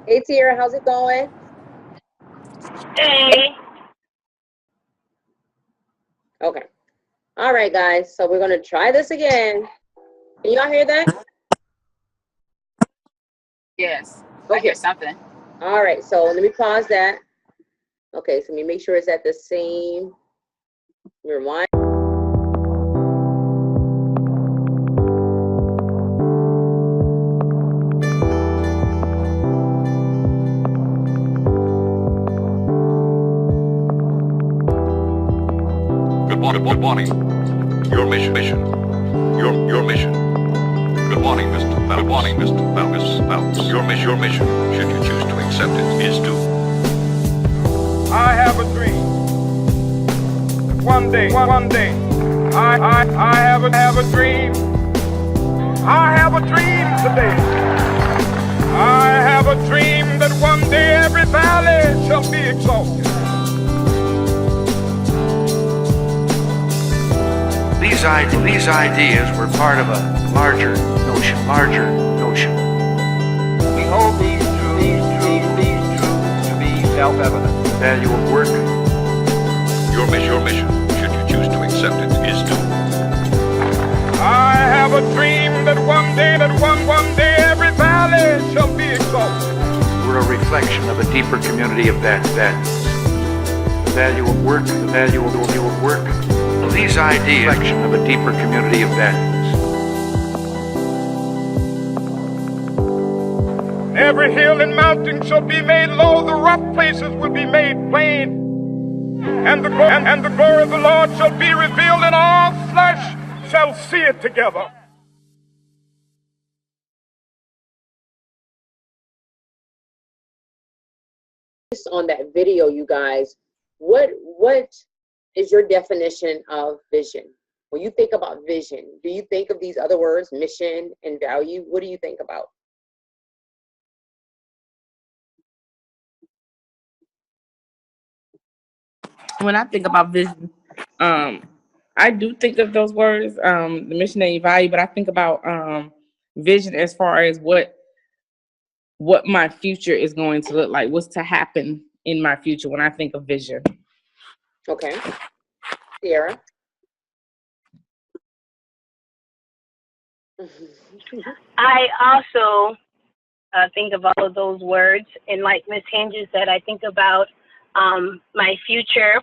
Hey, Tierra, how's it going? Hey. Okay. All right, guys. So we're going to try this again. Can y'all hear that? Yes, I Okay. hear something. All right. So let me pause that. Okay. So let me make sure it's at the same. Rewind. Good morning. Your mission. Your mission. Good morning, Mr. Phelps. Good morning, Mr. Phelps. Your mission, should you choose to accept it, is to. I have a dream. One day, I have a dream. I have a dream today. I have a dream that one day every valley shall be exalted. These ideas were part of a larger notion. We hold these truths to be self-evident. Value of work. Your mission, should you choose to accept it, is to. I have a dream that one day every valley shall be exalted. We're a reflection of a deeper community of values. The value of work. These ideas, reflection of a deeper community of values. Every hill and mountain shall be made low, the rough places will be made plain, and the glory of the Lord shall be revealed, and all flesh shall see it together. Based on that video, you guys, what is your definition of vision? When you think about vision, do you think of these other words, mission and value? What do you think about? When I think about vision, I do think of those words, the mission and value, but I think about vision as far as what my future is going to look like, what's to happen in my future when I think of vision. Okay. Sierra? I also think of all of those words, and like Miss Hinges said, I think about my future,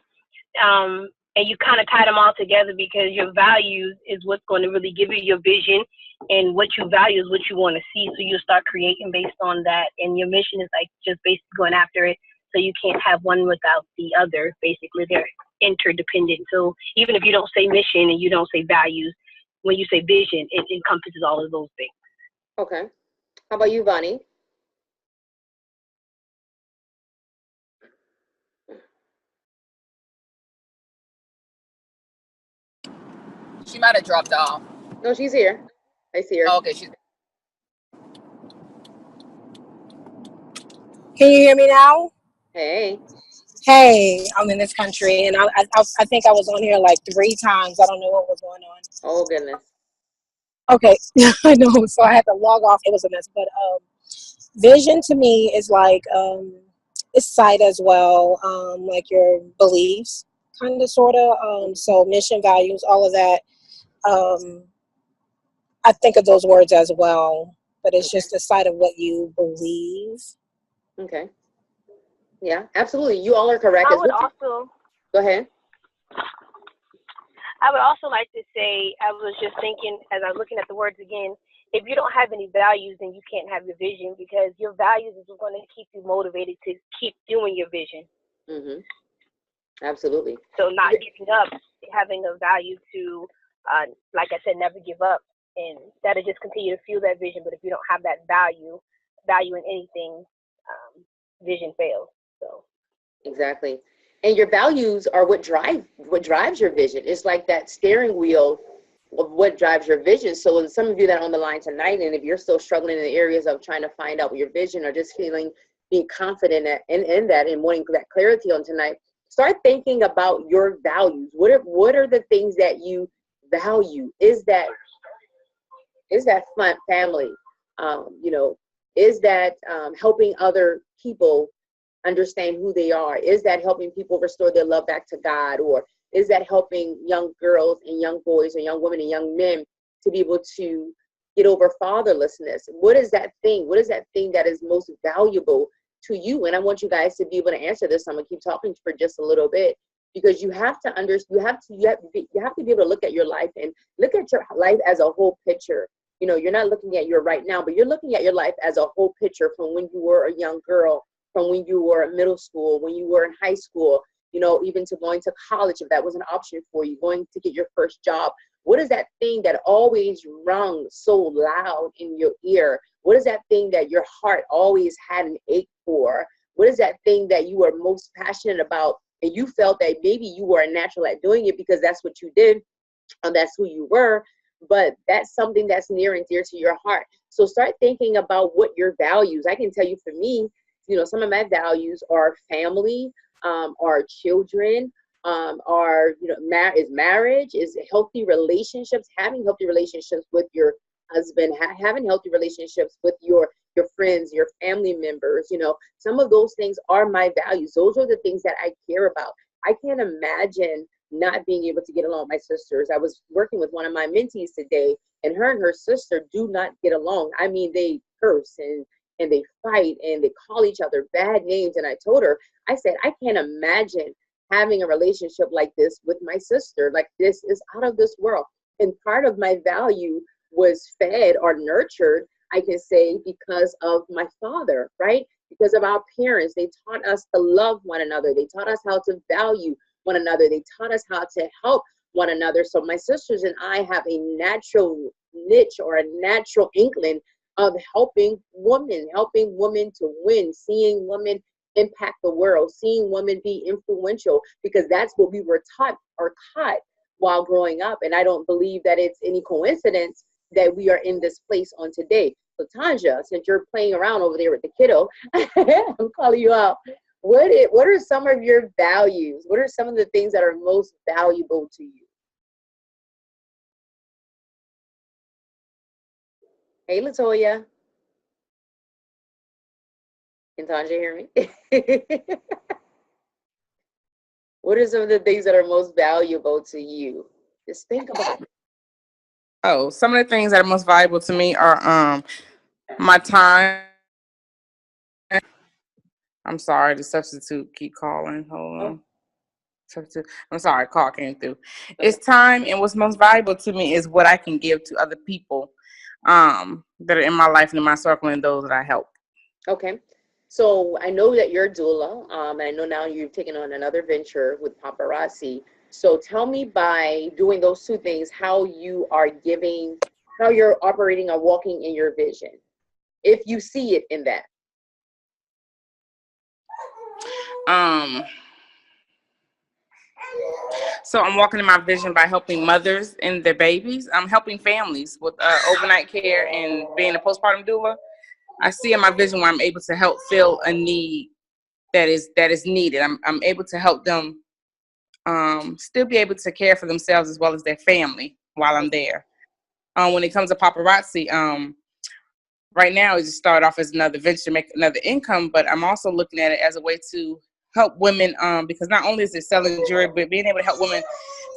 and you kind of tie them all together because your values is what's going to really give you your vision, and what you value is what you want to see. So you start creating based on that, and your mission is like just basically going after it. So you can't have one without the other. Basically, they're interdependent. So even if you don't say mission and you don't say values, when you say vision, it encompasses all of those things. Okay. How about you, Bonnie? She might have dropped off. No, she's here. I see her. Oh, okay, she's. Can you hear me now? Hey. Hey, I'm in this country, and I think I was on here like 3 times. I don't know what was going on. Oh, goodness. Okay, I know. So I had to log off. It was a mess. But vision to me is like it's sight as well, like your beliefs, kind of, sort of. So mission, values, all of that. I think of those words as well, but it's just a sight of what you believe. Okay. Yeah, absolutely. You all are correct. I would also Go ahead. I would also like to say, I was just thinking as I was looking at the words again, if you don't have any values, then you can't have your vision, because your values is going to keep you motivated to keep doing your vision. Mm-hmm. Absolutely. So not giving up, having a value to, like I said, never give up, and that'll just continue to fuel that vision. But if you don't have that value in anything, vision fails. So exactly. And your values are what drives your vision. It's like that steering wheel of what drives your vision. So some of you that are on the line tonight, and if you're still struggling in the areas of trying to find out what your vision, or just being confident in that and wanting that clarity on tonight, start thinking about your values. What are the things that you value? Is that family? Is that helping other people understand who they are? Is that helping people restore their love back to God? Or is that helping young girls and young boys or young women and young men to be able to get over fatherlessness? What is that thing? What is that thing that is most valuable to you? And I want you guys to be able to answer this. I'm gonna keep talking for just a little bit, because you have to understand, you have to be able to look at your life and look at your life as a whole picture. You know, you're not looking at your right now, but you're looking at your life as a whole picture, from when you were a young girl, from when you were in middle school, when you were in high school, you know, even to going to college, if that was an option for you, going to get your first job. What is that thing that always rung so loud in your ear? What is that thing that your heart always had an ache for? What is that thing that you are most passionate about, and you felt that maybe you were a natural at doing it because that's what you did, and that's who you were, but that's something that's near and dear to your heart. So start thinking about what your values. I can tell you, for me, you know, some of my values are family, are children, are, you know, is marriage, is healthy relationships, having healthy relationships with your husband, having healthy relationships with your friends, your family members. You know, some of those things are my values. Those are the things that I care about. I can't imagine not being able to get along with my sisters. I was working with one of my mentees today, and her sister do not get along. I mean, they curse and they fight and they call each other bad names. And I told her, I said, I can't imagine having a relationship like this with my sister. Like, this is out of this world. And part of my value was fed or nurtured, I can say, because of my father, right? Because of our parents. They taught us to love one another. They taught us how to value one another. They taught us how to help one another. So my sisters and I have a natural niche or a natural inkling of helping women to win, seeing women impact the world, seeing women be influential, because that's what we were taught or caught while growing up. And I don't believe that it's any coincidence that we are in this place on today. So Tanja, since you're playing around over there with the kiddo, I'm calling you out. What are some of your values? What are some of the things that are most valuable to you? Hey, Latoya. Can Tanja hear me? What are some of the things that are most valuable to you? Just think about it. Oh, some of the things that are most valuable to me are my time. I'm sorry, the substitute keep calling. Hold on. Substitute. I'm sorry, call came through. It's time, and what's most valuable to me is what I can give to other people that are in my life and in my circle, and those that I help. Okay. So I know that you're a doula, and I know now you've taken on another venture with paparazzi. So tell me, by doing those two things, how you are giving, how you're operating or walking in your vision, if you see it in that. So I'm walking in my vision by helping mothers and their babies. I'm helping families with overnight care and being a postpartum doula. I see in my vision where I'm able to help fill a need that is needed. I'm able to help them still be able to care for themselves as well as their family while I'm there. When it comes to paparazzi, right now it just started off as another venture to make another income, but I'm also looking at it as a way to help women, because not only is it selling jewelry, but being able to help women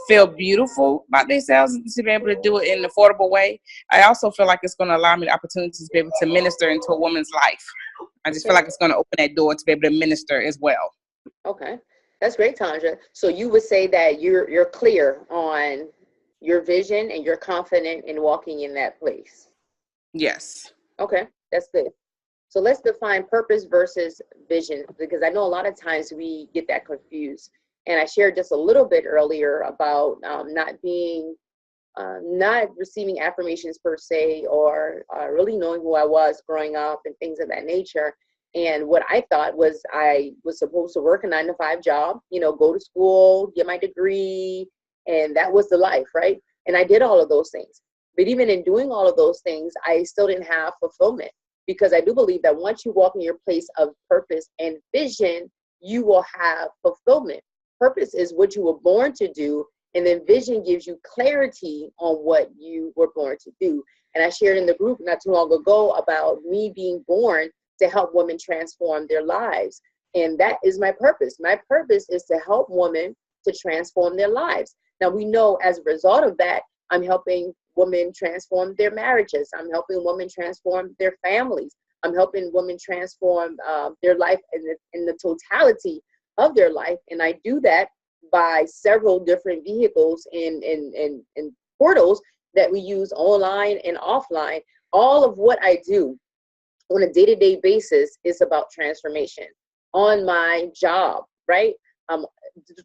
feel beautiful about themselves and to be able to do it in an affordable way. I also feel like it's going to allow me the opportunity to be able to minister into a woman's life. I just feel like it's going to open that door to be able to minister as well. Okay, that's great, Tanja. So you would say that you're clear on your vision and you're confident in walking in that place. Yes. Okay, that's good. So let's define purpose versus vision, because I know a lot of times we get that confused. And I shared just a little bit earlier about not receiving affirmations per se, or really knowing who I was growing up and things of that nature. And what I thought was I was supposed to work a 9-to-5 job, you know, go to school, get my degree, and that was the life, right? And I did all of those things. But even in doing all of those things, I still didn't have fulfillment, because I do believe that once you walk in your place of purpose and vision, you will have fulfillment. Purpose is what you were born to do, And then vision gives you clarity on what you were born to do. And I shared in the group not too long ago about me being born to help women transform their lives. And that is my purpose. My purpose is to help women to transform their lives. Now, we know as a result of that, I'm helping women transform their marriages. I'm helping women transform their families. I'm helping women transform their life in the totality of their life. And I do that by several different vehicles and portals that we use online and offline. All of what I do on a day-to-day basis is about transformation. On my job, right?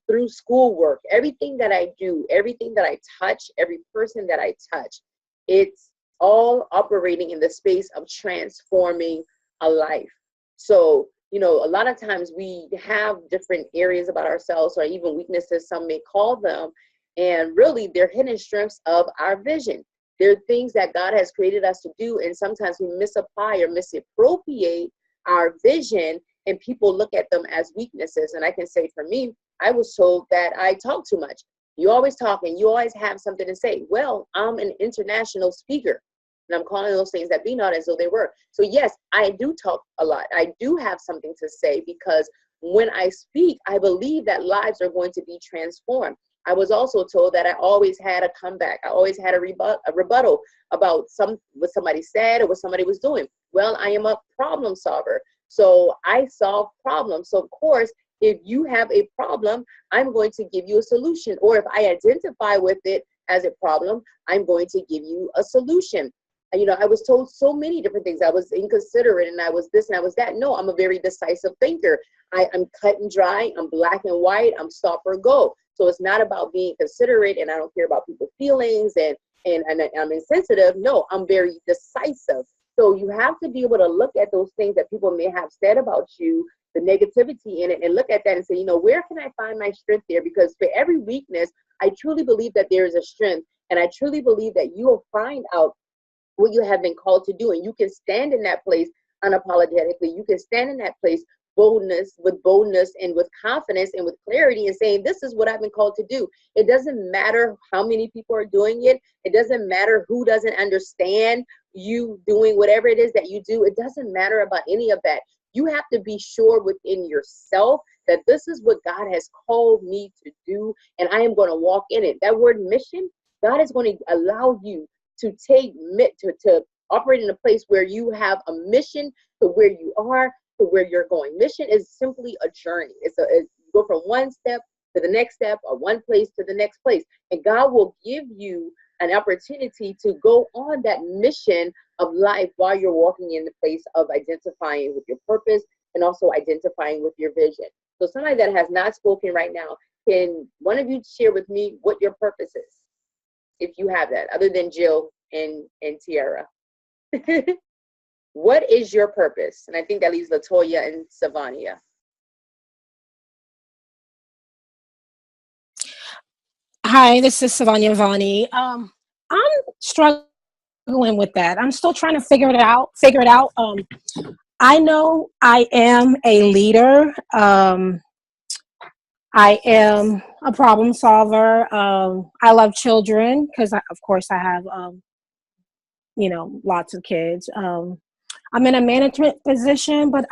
Through schoolwork, everything that I do, everything that I touch, every person that I touch, it's all operating in the space of transforming a life. So, you know, a lot of times we have different areas about ourselves, or even weaknesses, some may call them, and really they're hidden strengths of our vision. They're things that God has created us to do, and sometimes we misapply or misappropriate our vision, and people look at them as weaknesses. And I can say for me, I was told that I talk too much. You always talk and you always have something to say. Well, I'm an international speaker, and I'm calling those things that be not as though they were. So yes, I do talk a lot. I do have something to say, because when I speak, I believe that lives are going to be transformed. I was also told that I always had a comeback. I always had a rebuttal about what somebody said or what somebody was doing. Well, I am a problem solver. So I solve problems. So of course, if you have a problem, I'm going to give you a solution. Or if I identify with it as a problem, I'm going to give you a solution. You know, I was told so many different things. I was inconsiderate and I was this and I was that. No, I'm a very decisive thinker. I'm cut and dry. I'm black and white. I'm stop or go. So it's not about being considerate and I don't care about people's feelings and I'm insensitive. No, I'm very decisive. So you have to be able to look at those things that people may have said about you, the negativity in it, and look at that and say, you know, where can I find my strength there? Because for every weakness, I truly believe that there is a strength. And I truly believe that you will find out what you have been called to do. And you can stand in that place unapologetically. You can stand in that place boldness and with confidence and with clarity and saying, this is what I've been called to do. It doesn't matter how many people are doing it. It doesn't matter who doesn't understand you doing whatever it is that you do. It doesn't matter about any of that. You have to be sure within yourself that this is what God has called me to do, and I am going to walk in it. That word mission, God is going to allow you to to operate in a place where you have a mission to where you are, to where you're going. Mission is simply a journey. You go from one step to the next step, or one place to the next place, and God will give you an opportunity to go on that mission of life while you're walking in the place of identifying with your purpose and also identifying with your vision. So somebody that has not spoken right now, can one of you share with me what your purpose is, if you have that, other than Jill and Tiara? What is your purpose? And I think that leaves Latoya and Savania. Hi, this is Savanya Vani. I'm struggling with that. I'm still trying to figure it out. I know I am a leader. I am a problem solver. I love children because, of course, I have, lots of kids. I'm in a management position, but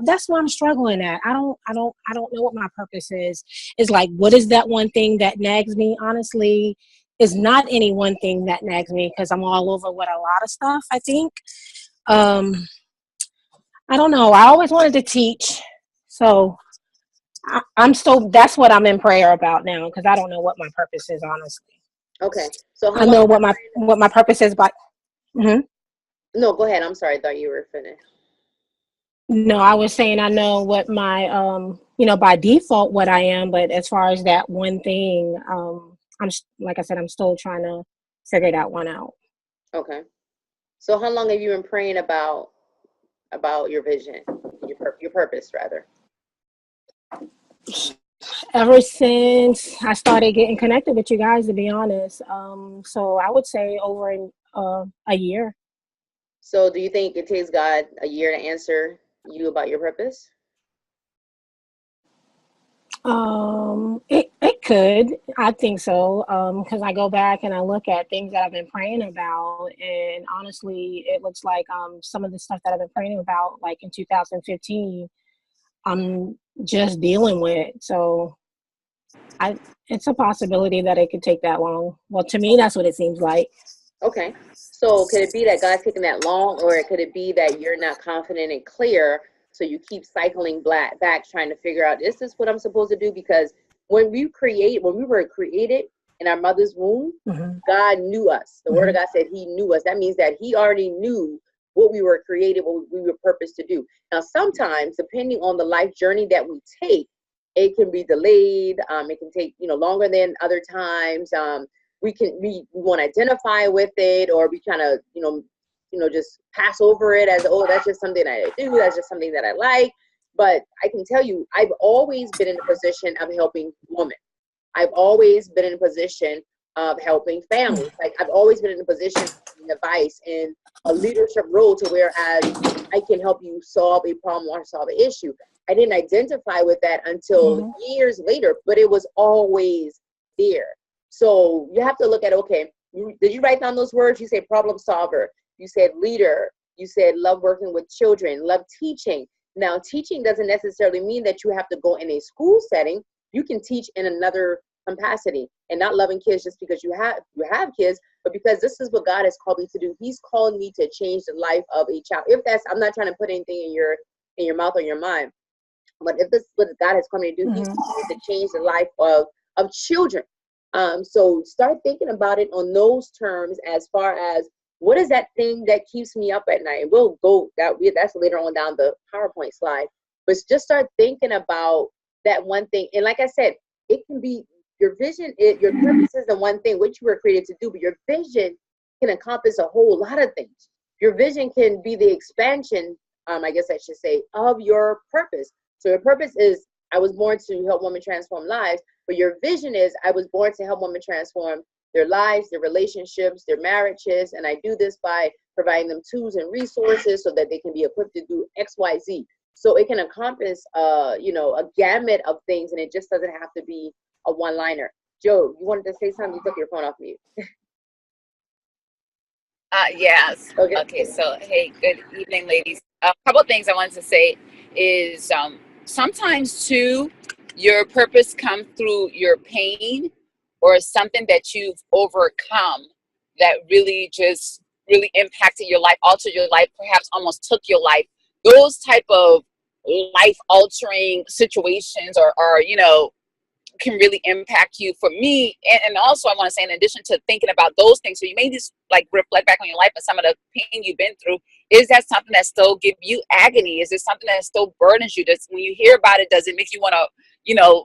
that's what I'm struggling at. I don't know what my purpose is. It's like, what is that one thing that nags me? Honestly, is not any one thing that nags me, because I'm all over with a lot of stuff, I think. I don't know. I always wanted to teach. So that's what I'm in prayer about now, because I don't know what my purpose is, honestly. Okay. So I know what my purpose is, but no, go ahead. I'm sorry. I thought you were finished. No, I was saying I know what my by default what I am, but as far as that one thing, I'm like I said, I'm still trying to figure that one out. Okay. So how long have you been praying about your vision, your purpose rather? Ever since I started getting connected with you guys, to be honest. So I would say over a year. So do you think it takes God a year to answer you about your purpose? It could. I think so. Because I go back and I look at things that I've been praying about, and honestly, it looks like some of the stuff that I've been praying about, like in 2015, I'm just dealing with. So I, it's a possibility that it could take that long. Well, to me, that's what it seems like. Okay. So could it be that God's taking that long, or could it be that you're not confident and clear, so you keep cycling back trying to figure out, is this what I'm supposed to do? Because when we were created in our mother's womb, Mm-hmm. God knew us. The word of Mm-hmm. God said he knew us. That means that he already knew what we were created, what we were purposed to do. Now, sometimes, depending on the life journey that we take, it can be delayed. It can take, longer than other times. We want to identify with it, or we kind of just pass over it as, oh, that's just something I do, that's just something that I like. But I can tell you, I've always been in a position of helping women. I've always been in a position of helping families. Like, I've always been in a position of giving advice in a leadership role, to whereas I can help you solve a problem or solve an issue. I didn't identify with that until Mm-hmm. years later, but it was always there. So you have to look at, okay, did you write down those words? You said problem solver, you said leader, you said love working with children, love teaching. Now, teaching doesn't necessarily mean that you have to go in a school setting. You can teach in another capacity, and not loving kids just because you have kids, but because this is what God has called me to do. He's called me to change the life of a child. I'm not trying to put anything in your mouth or your mind, but if this is what God has called me to do, He's Mm-hmm. called me to change the life of children. So start thinking about it on those terms, as far as what is that thing that keeps me up at night. And we'll go that's later on down the PowerPoint slide. But just start thinking about that one thing. And like I said, it can be your vision, your purpose is the one thing which you were created to do, but your vision can encompass a whole lot of things. Your vision can be the expansion, I guess I should say, of your purpose. So your purpose is, I was born to help women transform lives, but your vision is, I was born to help women transform their lives, their relationships, their marriages, and I do this by providing them tools and resources so that they can be equipped to do X, Y, Z. So it can encompass, a gamut of things, and it just doesn't have to be a one-liner. Joe, you wanted to say something? You took your phone off mute. Yes. Okay. Okay. So, hey, good evening, ladies. A couple of things I wanted to say is sometimes too, your purpose comes through your pain or something that you've overcome that really impacted your life, altered your life, perhaps almost took your life. Those type of life altering situations or can really impact you. For me, and also I want to say, in addition to thinking about those things, so you may just like reflect back on your life and some of the pain you've been through. Is that something that still give you agony? Is it something that still burdens you? Does, when you hear about it, does it make you want to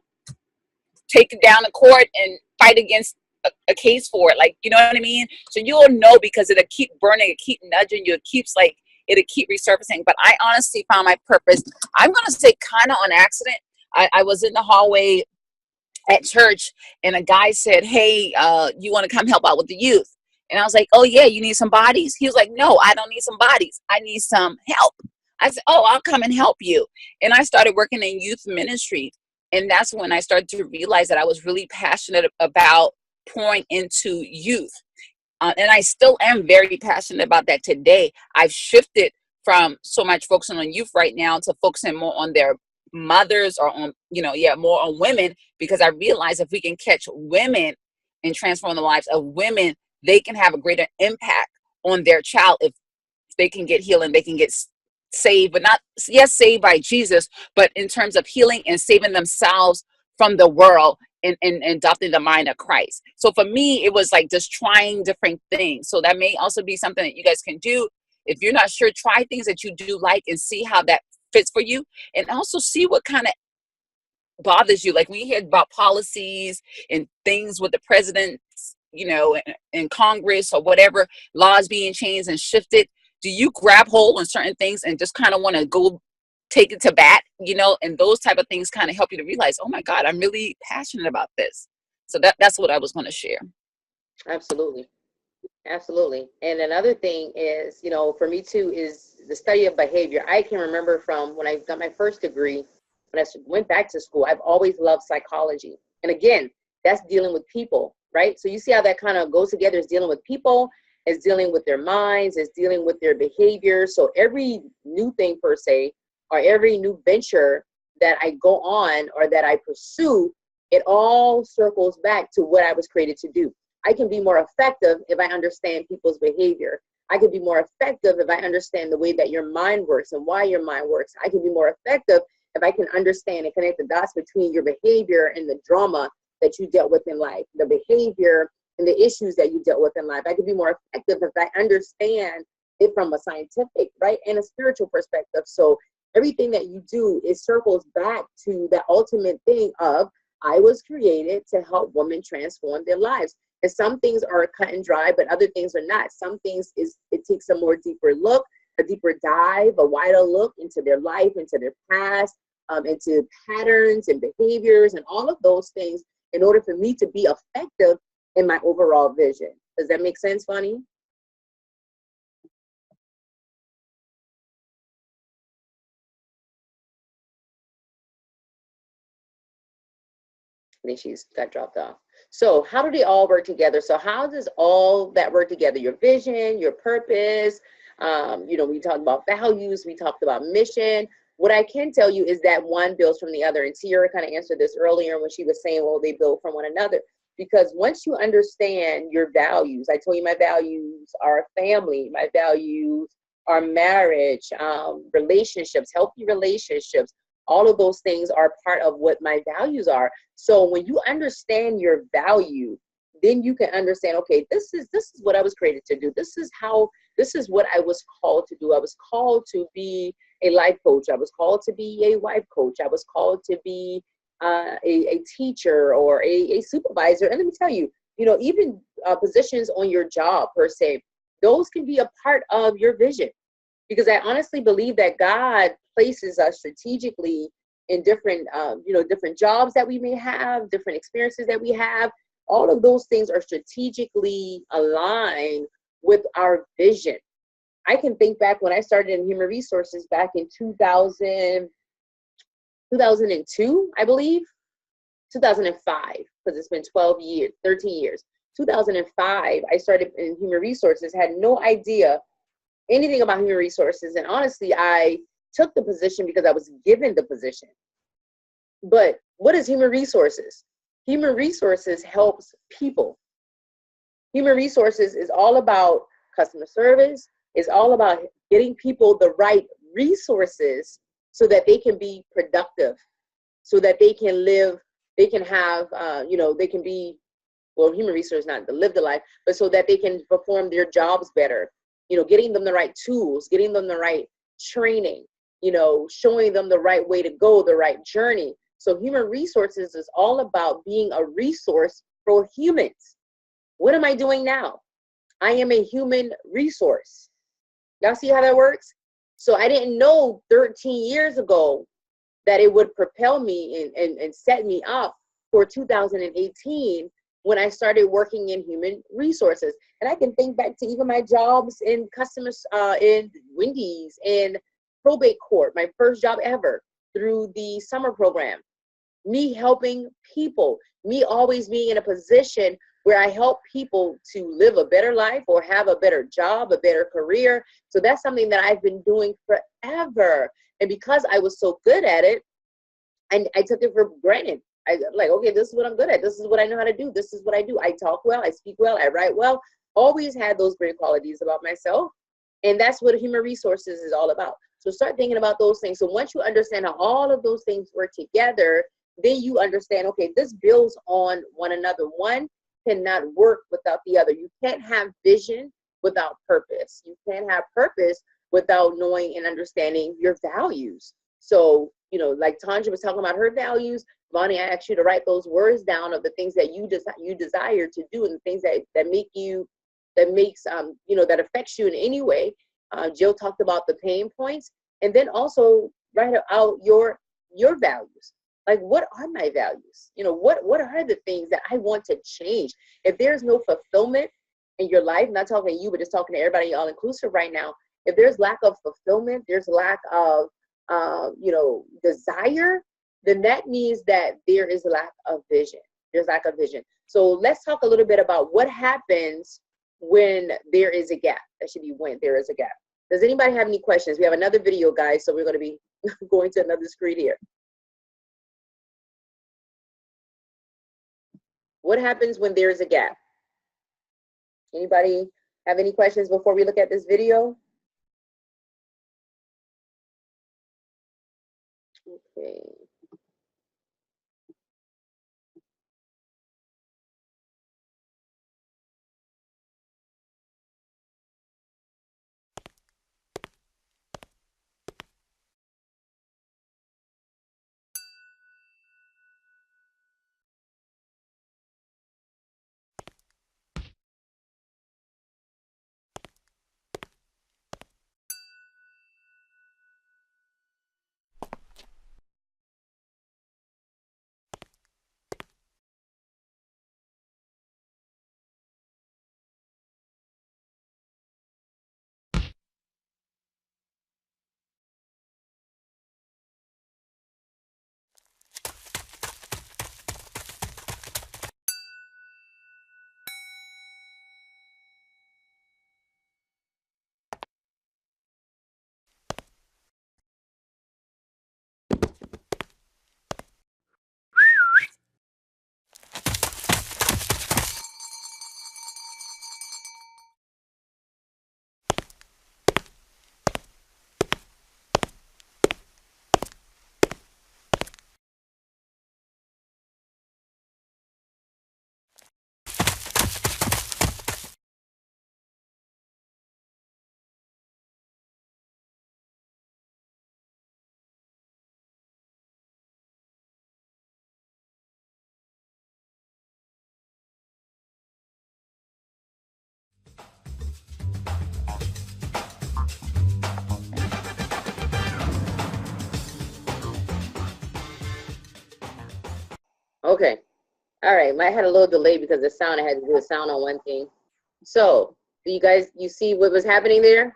take it down to court and fight against a case for it? Like, you know what I mean? So you'll know, because it'll keep burning, it keep nudging you, it'll keep resurfacing. But I honestly found my purpose, I'm going to say, kind of on accident. I was in the hallway at church, and a guy said, hey, you want to come help out with the youth? And I was like, oh yeah, you need some bodies? He was like, no, I don't need some bodies, I need some help. I said, oh, I'll come and help you. And I started working in youth ministry, and that's when I started to realize that I was really passionate about pouring into youth. And I still am very passionate about that today. I've shifted from so much focusing on youth right now to focusing more on their mothers, or on, more on women, because I realize if we can catch women and transform the lives of women, they can have a greater impact on their child. If they can get healing, they can get saved, but not, yes, saved by Jesus, but in terms of healing and saving themselves from the world, and adopting the mind of Christ. So for me, it was like just trying different things. So that may also be something that you guys can do. If you're not sure, try things that you do like and see how that fits for you. And also see what kind of bothers you. Like when you hear about policies and things with the president, in Congress or whatever, laws being changed and shifted, do you grab hold on certain things and just kind of want to go take it to bat, and those type of things kind of help you to realize, oh my God, I'm really passionate about this. So that's what I was going to share. Absolutely. Absolutely. And another thing is, for me too, is the study of behavior. I can remember from when I got my first degree, when I went back to school, I've always loved psychology. And again, that's dealing with people, right? So you see how that kind of goes together. Is dealing with people, is dealing with their minds, is dealing with their behavior. So every new thing per se, or every new venture that I go on or that I pursue, it all circles back to what I was created to do. I can be more effective if I understand people's behavior. I can be more effective if I understand the way that your mind works and why your mind works. I can be more effective if I can understand and connect the dots between your behavior and the drama that you dealt with in life, the behavior and the issues that you dealt with in life. I can be more effective if I understand it from a scientific, right, and a spiritual perspective. So everything that you do, it circles back to the ultimate thing of, I was created to help women transform their lives. And some things are cut and dry, but other things are not. Some things it takes a more deeper look, a deeper dive, a wider look into their life, into their past, into patterns and behaviors and all of those things in order for me to be effective in my overall vision. Does that make sense, Funny? I think she's got dropped off. So how do they all work together? So how does all that work together? Your vision, your purpose, we talked about values, we talked about mission. What I can tell you is that one builds from the other. And Sierra kind of answered this earlier when she was saying, well, they build from one another. Because once you understand your values, I told you my values are family, my values are marriage, relationships, healthy relationships. All of those things are part of what my values are. So when you understand your value, then you can understand, okay, this is what I was created to do. This is what I was called to do. I was called to be a life coach. I was called to be a wife coach. I was called to be a teacher or a supervisor. And let me tell you, even positions on your job per se, those can be a part of your vision. Because I honestly believe that God places us strategically in different, different jobs that we may have, different experiences that we have. All of those things are strategically aligned with our vision. I can think back when I started in human resources back in 2002, I believe, 2005, because it's been 13 years. 2005, I started in human resources, had no idea anything about human resources. And honestly, I took the position because I was given the position. But what is human resources? Human resources helps people. Human resources is all about customer service. It's all about getting people the right resources so that they can be productive, so that they can live, they can have, they can be, well, human resources, not to live the life, but so that they can perform their jobs better. Getting them the right tools, getting them the right training, showing them the right way to go, the right journey. So human resources is all about being a resource for humans. What am I doing now? I am a human resource. Y'all see how that works? So I didn't know 13 years ago that it would propel me and set me up for 2018 when I started working in human resources. And I can think back to even my jobs in customers, in Wendy's, in probate court, my first job ever, through the summer program. Me helping people, me always being in a position where I help people to live a better life or have a better job, a better career. So that's something that I've been doing forever. And because I was so good at it, and I took it for granted. I like, okay, this is what I'm good at. This is what I know how to do. This is what I do. I talk well, I speak well, I write well. Always had those great qualities about myself. And that's what human resources is all about. So start thinking about those things. So once you understand how all of those things work together, then you understand, okay, this builds on one another. One cannot work without the other. You can't have vision without purpose. You can't have purpose without knowing and understanding your values. So, like Tanja was talking about her values, Vonnie, I asked you to write those words down of the things that you desire to do and the things that affects you in any way. Jill talked about the pain points, and then also write out your values. Like, what are my values? What are the things that I want to change? If there's no fulfillment in your life, not talking to you, but just talking to everybody, all inclusive right now, if there's lack of fulfillment, there's lack of, desire, then that means that there is lack of vision. There's lack of vision. So let's talk a little bit about what happens when there is a gap. That should be when there is a gap. Does anybody have any questions? We have another video, guys, so we're going to be going to another screen here. What happens when there is a gap? Anybody have any questions before we look at this video? Okay. Okay. All right. I had a little delay because the sound, I had to do a sound on one thing. So, do you guys, you see what was happening there?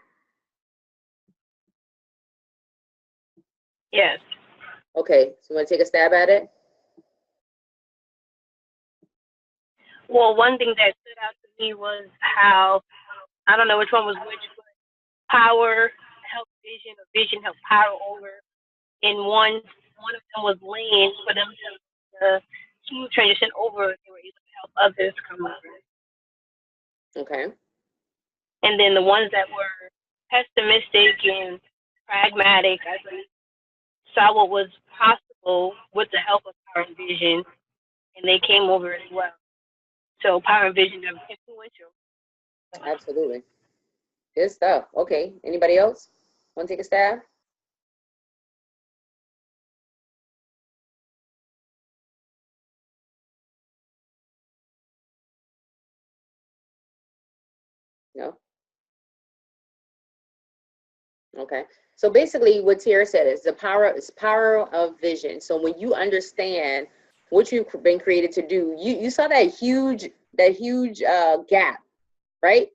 Yes. Okay. So, you want to take a stab at it? Well, one thing that stood out to me was how, I don't know which one was which, but power helped vision, or vision helped power over. And one of them was land for them to smooth transition over. They were able to help others come over. Okay. And then the ones that were pessimistic and pragmatic, I think, saw what was possible with the help of power and vision, and they came over as well. So power and vision are influential. Absolutely. Good stuff. Okay. Anybody else want to take a stab? No? Okay. So basically what Tiara said is the power of vision. So when you understand what you've been created to do, you saw that huge gap, right?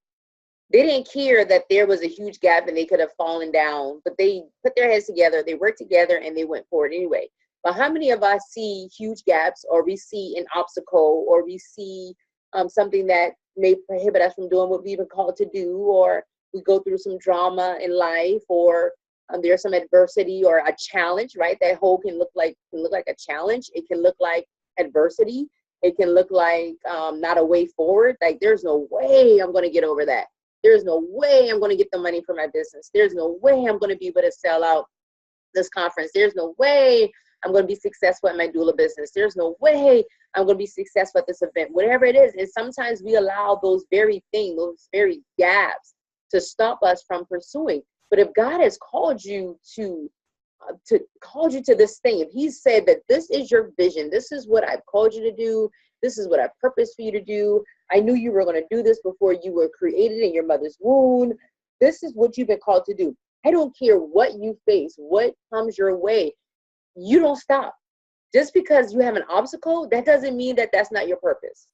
They didn't care that there was a huge gap and they could have fallen down, but they put their heads together, they worked together, and they went forward anyway. But how many of us see huge gaps, or we see an obstacle, or we see something that may prohibit us from doing what we've been called to do, or we go through some drama in life, or there's some adversity or a challenge, right? That whole can look like a challenge. It can look like adversity. It can look like not a way forward. Like, there's no way I'm going to get over that. There's no way I'm going to get the money for my business. There's no way I'm going to be able to sell out this conference. There's no way I'm going to be successful at my doula business. There's no way I'm going to be successful at this event. Whatever it is, and sometimes we allow those very things, those very gaps, to stop us from pursuing. But if God has called you to this thing, if He said that this is your vision, this is what I've called you to do, this is what I've purposed for you to do. I knew you were going to do this before you were created in your mother's womb. This is what you've been called to do. I don't care what you face, what comes your way. You don't stop. Just because you have an obstacle, that doesn't mean that that's not your purpose.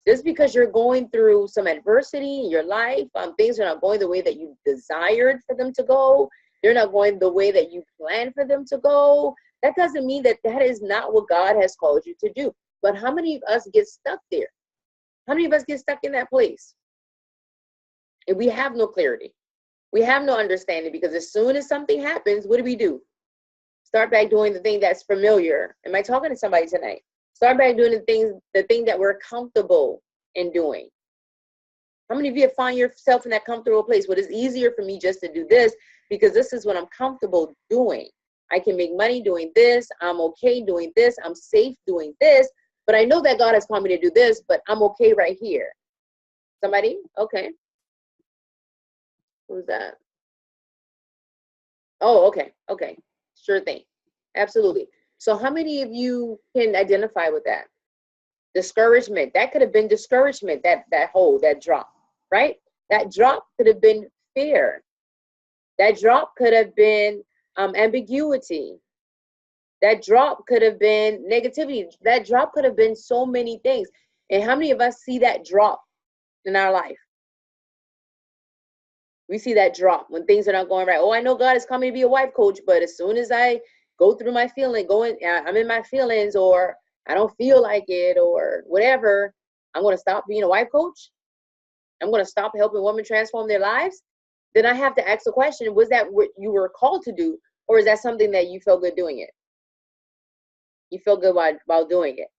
Just because you're going through some adversity in your life, things are not going the way that you desired for them to go, they're not going the way that you planned for them to go, That doesn't mean that that is not what God has called you to do. But how many of us get stuck there? How many of us get stuck in that place? And we have no clarity. We have no understanding, because as soon as something happens, what do? Start back doing the thing that's familiar. Am I talking to somebody tonight? Start back doing the thing that we're comfortable in doing. How many of you have found yourself in that comfortable place? Well, it's easier for me just to do this because this is what I'm comfortable doing. I can make money doing this. I'm okay doing this. I'm safe doing this. But I know that God has called me to do this, but I'm okay right here. Somebody? Okay. Who's that? Oh, okay. Okay. Sure thing. Absolutely. So how many of you can identify with that? Discouragement. That could have been discouragement, that drop, right? That drop could have been fear. That drop could have been ambiguity. That drop could have been negativity. That drop could have been so many things. And how many of us see that drop in our life? We see that drop when things are not going right. Oh, I know God is coming to be a wife coach, but as soon as I go through my feeling, I'm in my feelings, or I don't feel like it, or whatever, I'm going to stop being a wife coach. I'm going to stop helping women transform their lives. Then I have to ask the question, was that what you were called to do? Or is that something that you feel good doing it? You feel good while doing it.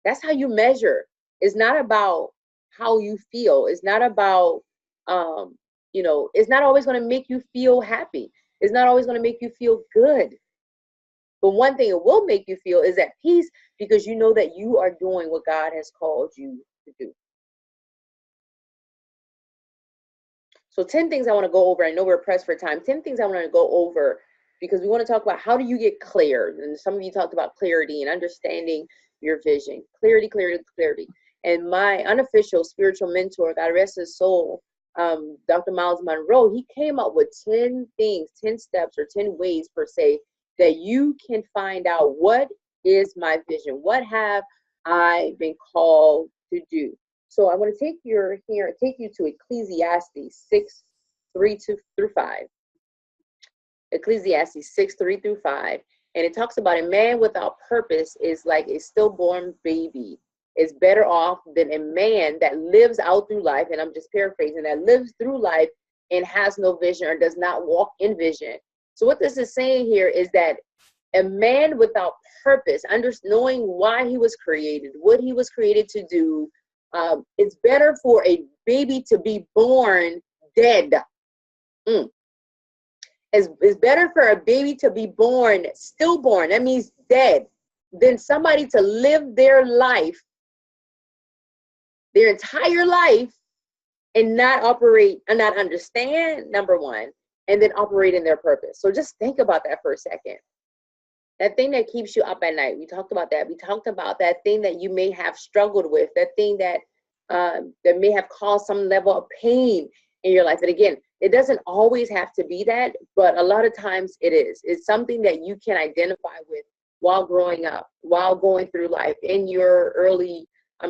That's how you measure. It's not about how you feel. It's not about, it's not always going to make you feel happy. It's not always going to make you feel good. But one thing it will make you feel is at peace, because you know that you are doing what God has called you to do. So 10 things I want to go over. I know we're pressed for time. 10 things I want to go over, because we want to talk about how do you get clear. And some of you talked about clarity and understanding your vision. Clarity, clarity, clarity. And my unofficial spiritual mentor, God rest his soul, Dr. Miles Monroe, he came up with 10 things, 10 steps, or 10 ways per se, that you can find out what is my vision. What have I been called to do? So I want to take you to Ecclesiastes 6:3-5. Ecclesiastes 6:3-5. And it talks about a man without purpose is like a stillborn baby. Is better off than a man that lives out through life, and I'm just paraphrasing, that lives through life and has no vision or does not walk in vision. So what this is saying here is that a man without purpose, knowing why he was created, what he was created to do, it's better for a baby to be born dead. It's better for a baby to be born stillborn, that means dead, than somebody to live their life, their entire life, and not operate and not understand, number one, and then operate in their purpose. So just think about that for a second. That thing that keeps you up at night. We talked about that. We talked about that thing that you may have struggled with, that thing that that may have caused some level of pain in your life. And again, it doesn't always have to be that, but a lot of times it is. It's something that you can identify with while growing up, while going through life, in your early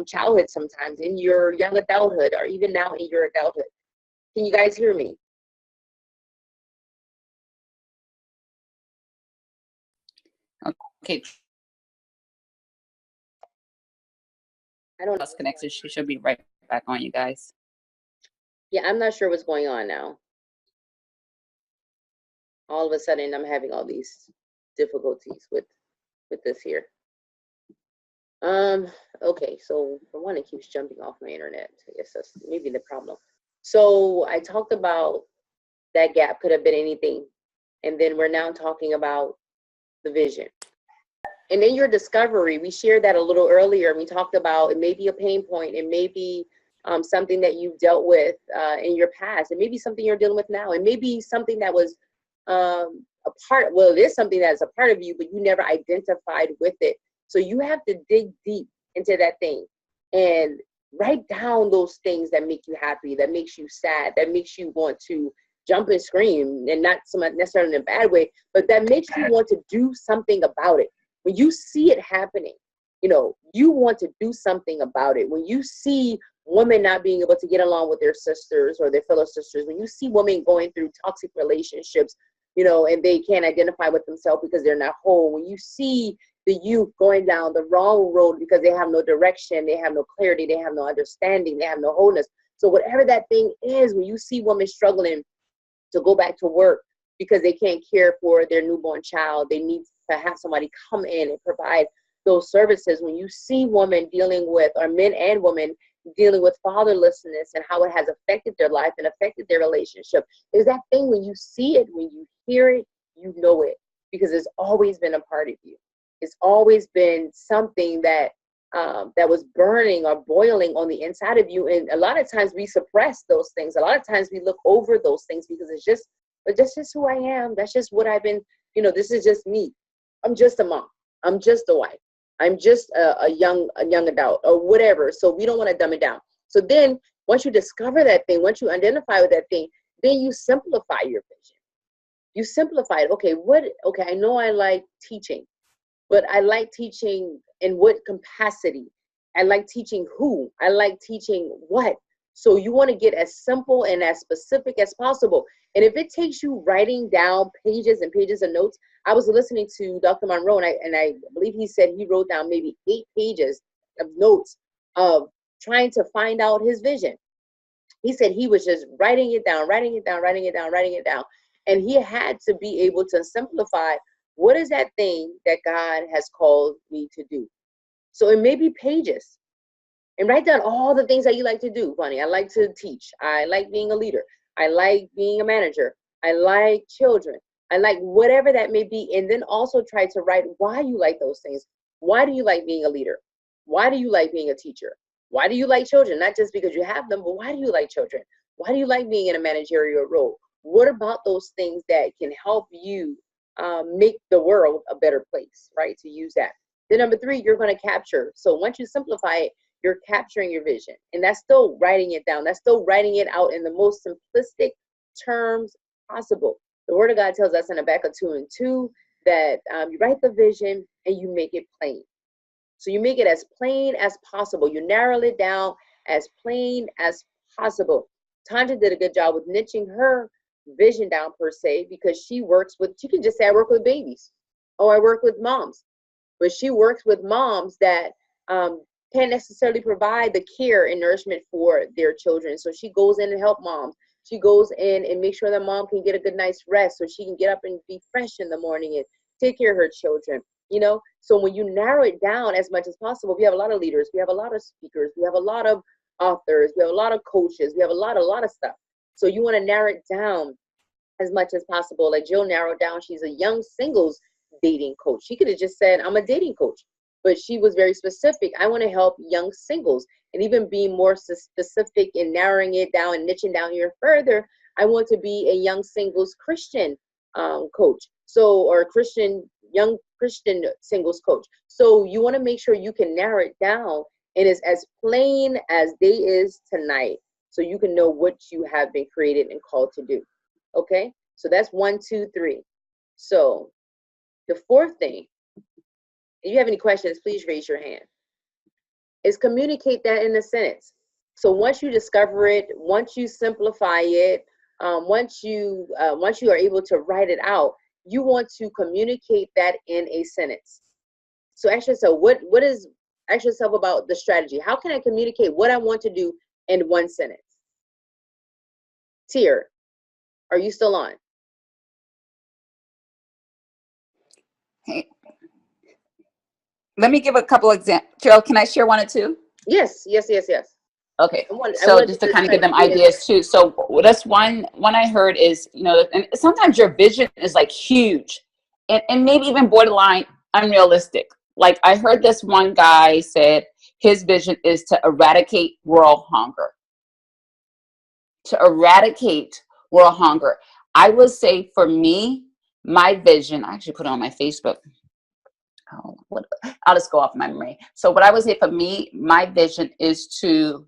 childhood, sometimes in your young adulthood, or even now in your adulthood. Can you guys hear me? Okay. I don't know. Lost connection. She should be right back on, you guys. Yeah, I'm not sure what's going on now. All of a sudden, I'm having all these difficulties with this here. Okay, so for one, it keeps jumping off my internet. I guess that's maybe the problem. So I talked about that gap could have been anything. And then we're now talking about the vision. And in your discovery, we shared that a little earlier. And we talked about it may be a pain point. It may be something that you've dealt with in your past. It may be something you're dealing with now. It may be something that was it is something that is a part of you, but you never identified with it. So you have to dig deep into that thing and write down those things that make you happy, that makes you sad, that makes you want to jump and scream, and not so much necessarily in a bad way, but that makes you want to do something about it. When you see it happening, you want to do something about it. When you see women not being able to get along with their sisters or their fellow sisters, when you see women going through toxic relationships, you know, and they can't identify with themselves because they're not whole. When you see the youth going down the wrong road because they have no direction, they have no clarity, they have no understanding, they have no wholeness. So whatever that thing is, when you see women struggling to go back to work because they can't care for their newborn child, they need to have somebody come in and provide those services. When you see women dealing with, or men and women dealing with fatherlessness and how it has affected their life and affected their relationship, is that thing when you see it, when you hear it, you know it, because it's always been a part of you. It's always been something that that was burning or boiling on the inside of you. And a lot of times we suppress those things. A lot of times we look over those things because that's just who I am. That's just what I've been, you know, this is just me. I'm just a mom. I'm just a wife. I'm just a young adult or whatever. So we don't want to dumb it down. So then once you discover that thing, once you identify with that thing, then you simplify your vision. You simplify it. Okay, I know I like teaching, but I like teaching in what capacity? I like teaching who? I like teaching what? So you want to get as simple and as specific as possible. And if it takes you writing down pages and pages of notes, I was listening to Dr. Monroe, and I believe he said he wrote down maybe 8 pages of notes of trying to find out his vision. He said he was just writing it down. And he had to be able to simplify, what is that thing that God has called me to do? So it may be pages. And write down all the things that you like to do, Bunny. I like to teach. I like being a leader. I like being a manager. I like children. I like whatever that may be. And then also try to write why you like those things. Why do you like being a leader? Why do you like being a teacher? Why do you like children? Not just because you have them, but why do you like children? Why do you like being in a managerial role? What about those things that can help you make the world a better place, right? To use that. Then number 3, you're going to capture. So once you simplify it, you're capturing your vision. And that's still writing it down. That's still writing it out in the most simplistic terms possible. The Word of God tells us in Habakkuk 2:2 that you write the vision and you make it plain. So you make it as plain as possible. You narrow it down as plain as possible. Tanja did a good job with niching her vision down per se, because she can just say, I work with babies, or I work with moms. But she works with moms that can't necessarily provide the care and nourishment for their children. So she goes in and help moms. She goes in and makes sure that mom can get a good night's rest so she can get up and be fresh in the morning and take care of her children. You know, so when you narrow it down as much as possible, we have a lot of leaders, we have a lot of speakers, we have a lot of authors, we have a lot of coaches, we have a lot of stuff. So you want to narrow it down as much as possible. Like Jill narrowed down, she's a young singles dating coach. She could have just said, I'm a dating coach, but she was very specific. I want to help young singles. And even being more specific in narrowing it down and niching down here further, I want to be a young singles Christian coach. So, or young Christian singles coach. So you want to make sure you can narrow it down and it's as plain as day is tonight, so you can know what you have been created and called to do. Okay, so that's 1, 2, 3. So the 4th thing, if you have any questions, please raise your hand, is communicate that in a sentence. So once you discover it, once you simplify it, once you are able to write it out, you want to communicate that in a sentence. So ask yourself, ask yourself about the strategy. How can I communicate what I want to do in 1 sentence? Tier, are you still on? Hey, let me give a couple examples. Cheryl, can I share 1 or 2? Yes. Okay, I so want just to kind of type give them it in. ideas too. So that's one I heard is, you know, and sometimes your vision is like huge and maybe even borderline unrealistic. Like I heard this one guy said his vision is to eradicate world hunger. To eradicate world hunger. I would say for me, my vision, I actually put it on my Facebook. I'll just go off my memory. So what I would say for me, my vision is to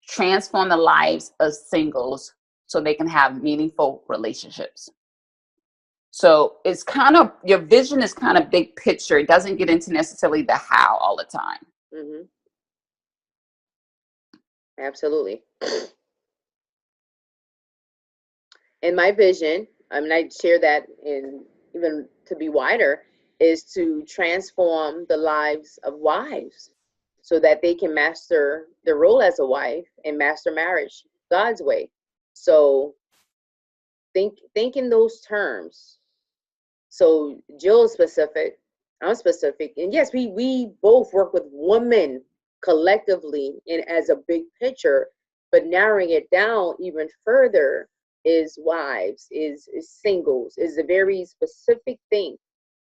transform the lives of singles so they can have meaningful relationships. So it's kind of, your vision is kind of big picture. It doesn't get into necessarily the how all the time. Mm-hmm. Absolutely. And my vision I mean, I share that in even to be wider, is to transform the lives of wives so that they can master their role as a wife and master marriage God's way. So think in those terms. So Jill is specific, I'm specific, and yes, we both work with women collectively and as a big picture, but narrowing it down even further is wives, is singles, is a very specific thing.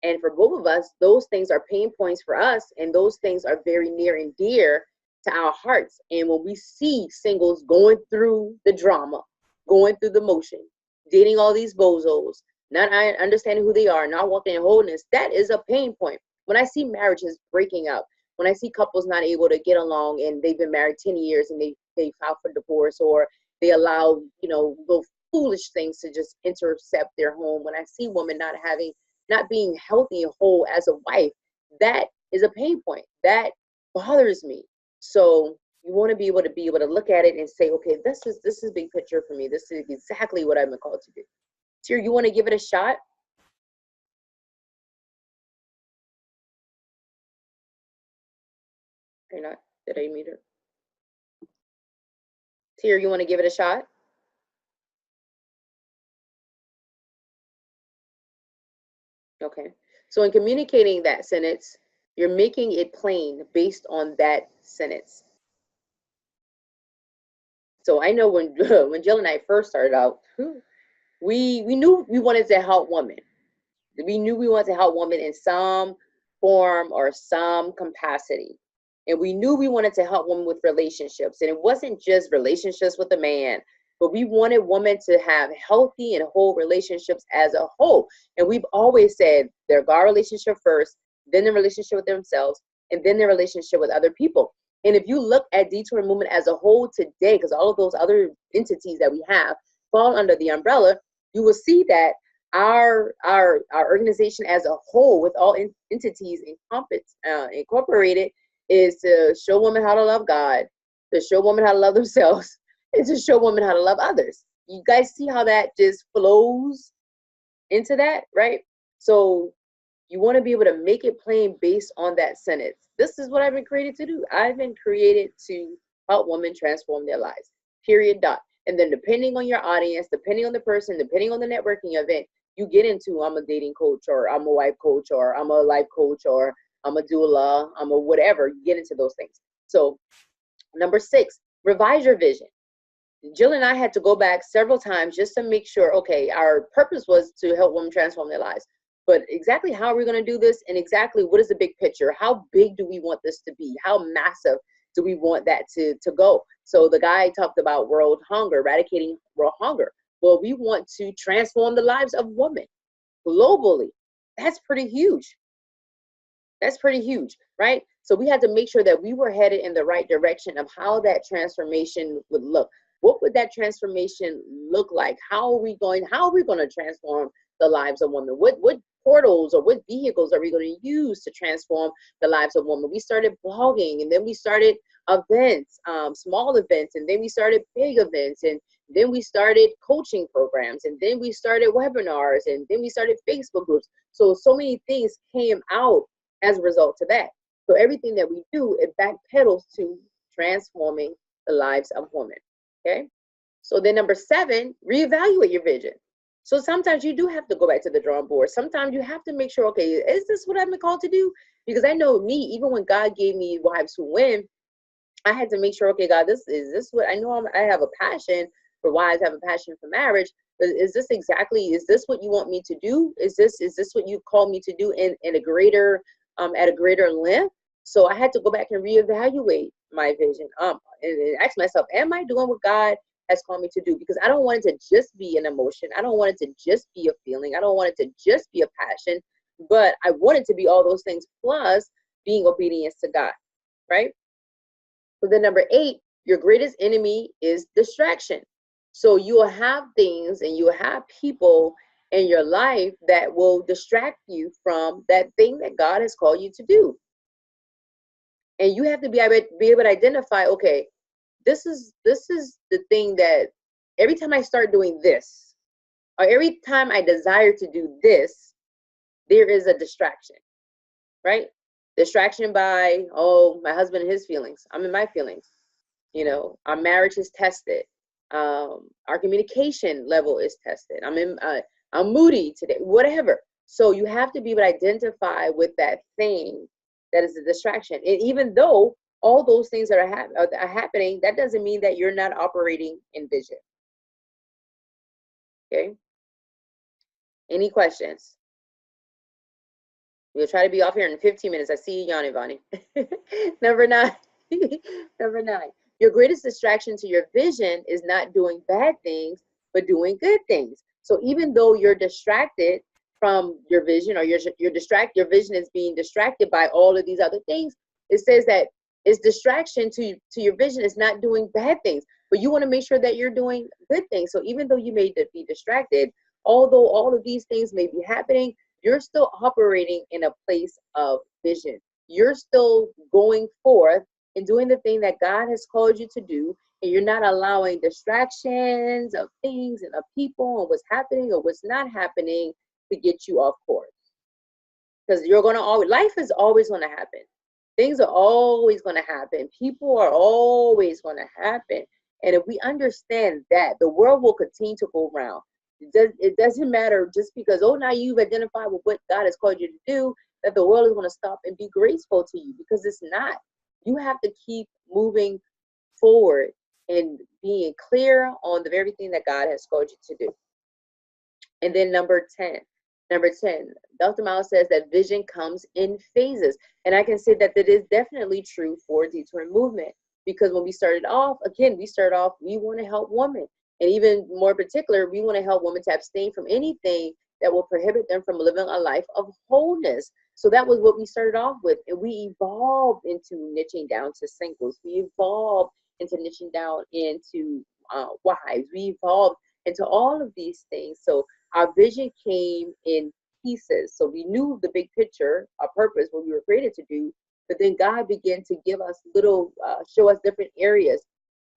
And for both of us, those things are pain points for us, and those things are very near and dear to our hearts. And when we see singles going through the drama, going through the motion, dating all these bozos, not understanding who they are, not walking in wholeness, that is a pain point. When I see marriages breaking up, when I see couples not able to get along and they've been married 10 years and they file for divorce, or they allow, little foolish things to just intercept their home. When I see women not being healthy and whole as a wife, that is a pain point. That bothers me. So you want to be able to look at it and say, okay, this is big picture for me. This is exactly what I've been called to do. Tier, you want to give it a shot? Or not? Did I meet her? Tier, you want to give it a shot? Okay. So in communicating that sentence, you're making it plain based on that sentence. So I know when when Jill and I first started out, we knew we wanted to help women. We knew we wanted to help women in some form or some capacity. And we knew we wanted to help women with relationships. And it wasn't just relationships with a man, but we wanted women to have healthy and whole relationships as a whole. And we've always said their God relationship first, then the relationship with themselves, and then their relationship with other people. And if you look at Detour Movement as a whole today, because all of those other entities that we have fall under the umbrella, you will see that our organization as a whole, with all entities incorporated, is to show women how to love God, to show women how to love themselves, and to show women how to love others. You guys see how that just flows into that, right? So you want to be able to make it plain based on that sentence. This is what I've been created to do. I've been created to help women transform their lives, period, dot. And then depending on your audience, depending on the person, depending on the networking event, you get into, I'm a dating coach, or I'm a wife coach, or I'm a life coach, or I'm a doula, I'm a whatever. You get into those things. So number 6, revise your vision. Jill and I had to go back several times just to make sure, okay, our purpose was to help women transform their lives. But exactly how are we going to do this, and exactly what is the big picture? How big do we want this to be? How massive do we want that to go? So the guy talked about world hunger, eradicating world hunger. Well, we want to transform the lives of women globally. That's pretty huge. That's pretty huge, right? So we had to make sure that we were headed in the right direction of how that transformation would look. What would that transformation look like? How are we going to transform the lives of women? What portals or what vehicles are we going to use to transform the lives of women? We started blogging, and then we started events, small events, and then we started big events, and then we started coaching programs, and then we started webinars, and then we started Facebook groups. So many things came out as a result of that. So everything that we do, it backpedals to transforming the lives of women. Okay. So then number 7, reevaluate your vision. So sometimes you do have to go back to the drawing board. Sometimes you have to make sure, okay, is this what I've been called to do? Because I know me, even when God gave me Wives Who Win, I had to make sure, okay, God, is this what I know? I have a passion for wives, I have a passion for marriage. But is this what you want me to do? Is this what you call me to do in a greater, at a greater length? So I had to go back and reevaluate my vision, and ask myself, am I doing what God has called me to do? Because I don't want it to just be an emotion. I don't want it to just be a feeling. I don't want it to just be a passion, but I want it to be all those things plus being obedience to God, right? So then number 8, your greatest enemy is distraction. So you will have things and you will have people in your life that will distract you from that thing that God has called you to do. And you have to be able to identify, okay, this is the thing that every time I start doing this, or every time I desire to do this, there is a distraction, right? Distraction by, oh, my husband and his feelings. I'm in my feelings. You know, our marriage is tested. Our communication level is tested. I'm moody today, whatever. So you have to be able to identify with that thing that is a distraction. And even though all those things that are happening, that doesn't mean that you're not operating in vision. Okay. Any questions? We'll try to be off here in 15 minutes. I see you yawning, Bonnie. Number 9. Number 9. Your greatest distraction to your vision is not doing bad things, but doing good things. So even though you're distracted from your vision, or your vision is being distracted by all of these other things, it says that it's distraction to your vision is not doing bad things, but you want to make sure that you're doing good things. So even though you may be distracted, although all of these things may be happening, you're still operating in a place of vision. You're still going forth and doing the thing that God has called you to do, and you're not allowing distractions of things and of people and what's happening or what's not happening to get you off course. Because you're going to always, life is always going to happen. Things are always going to happen. People are always going to happen. And if we understand that, the world will continue to go around. It doesn't matter just because, oh, now you've identified with what God has called you to do, that the world is going to stop and be graceful to you, because it's not. You have to keep moving forward and being clear on the very thing that God has called you to do. And then number 10, Dr. Miles says that vision comes in phases. And I can say that that is definitely true for Detour Movement, because when we started off, we want to help women. And even more particular, we want to help women to abstain from anything that will prohibit them from living a life of wholeness. So that was what we started off with. And we evolved into niching down to singles. We evolved into niching down into wives. We evolved into all of these things. So our vision came in pieces. So we knew the big picture, our purpose, what we were created to do. But then God began to give us show us different areas.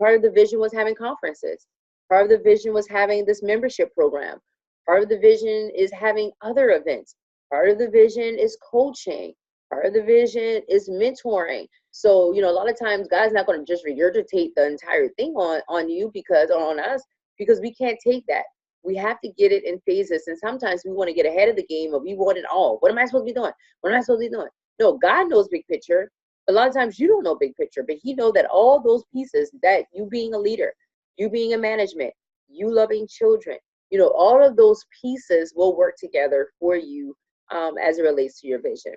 Part of the vision was having conferences. Part of the vision was having this membership program. Part of the vision is having other events. Part of the vision is coaching. Part of the vision is mentoring. So, a lot of times God's not going to just regurgitate the entire thing on you on us, because we can't take that. We have to get it in phases. And sometimes we want to get ahead of the game, or we want it all. What am I supposed to be doing? What am I supposed to be doing? No, God knows big picture. A lot of times you don't know big picture, but He knows that all those pieces, that you being a leader, you being in management, you loving children, all of those pieces will work together for you as it relates to your vision.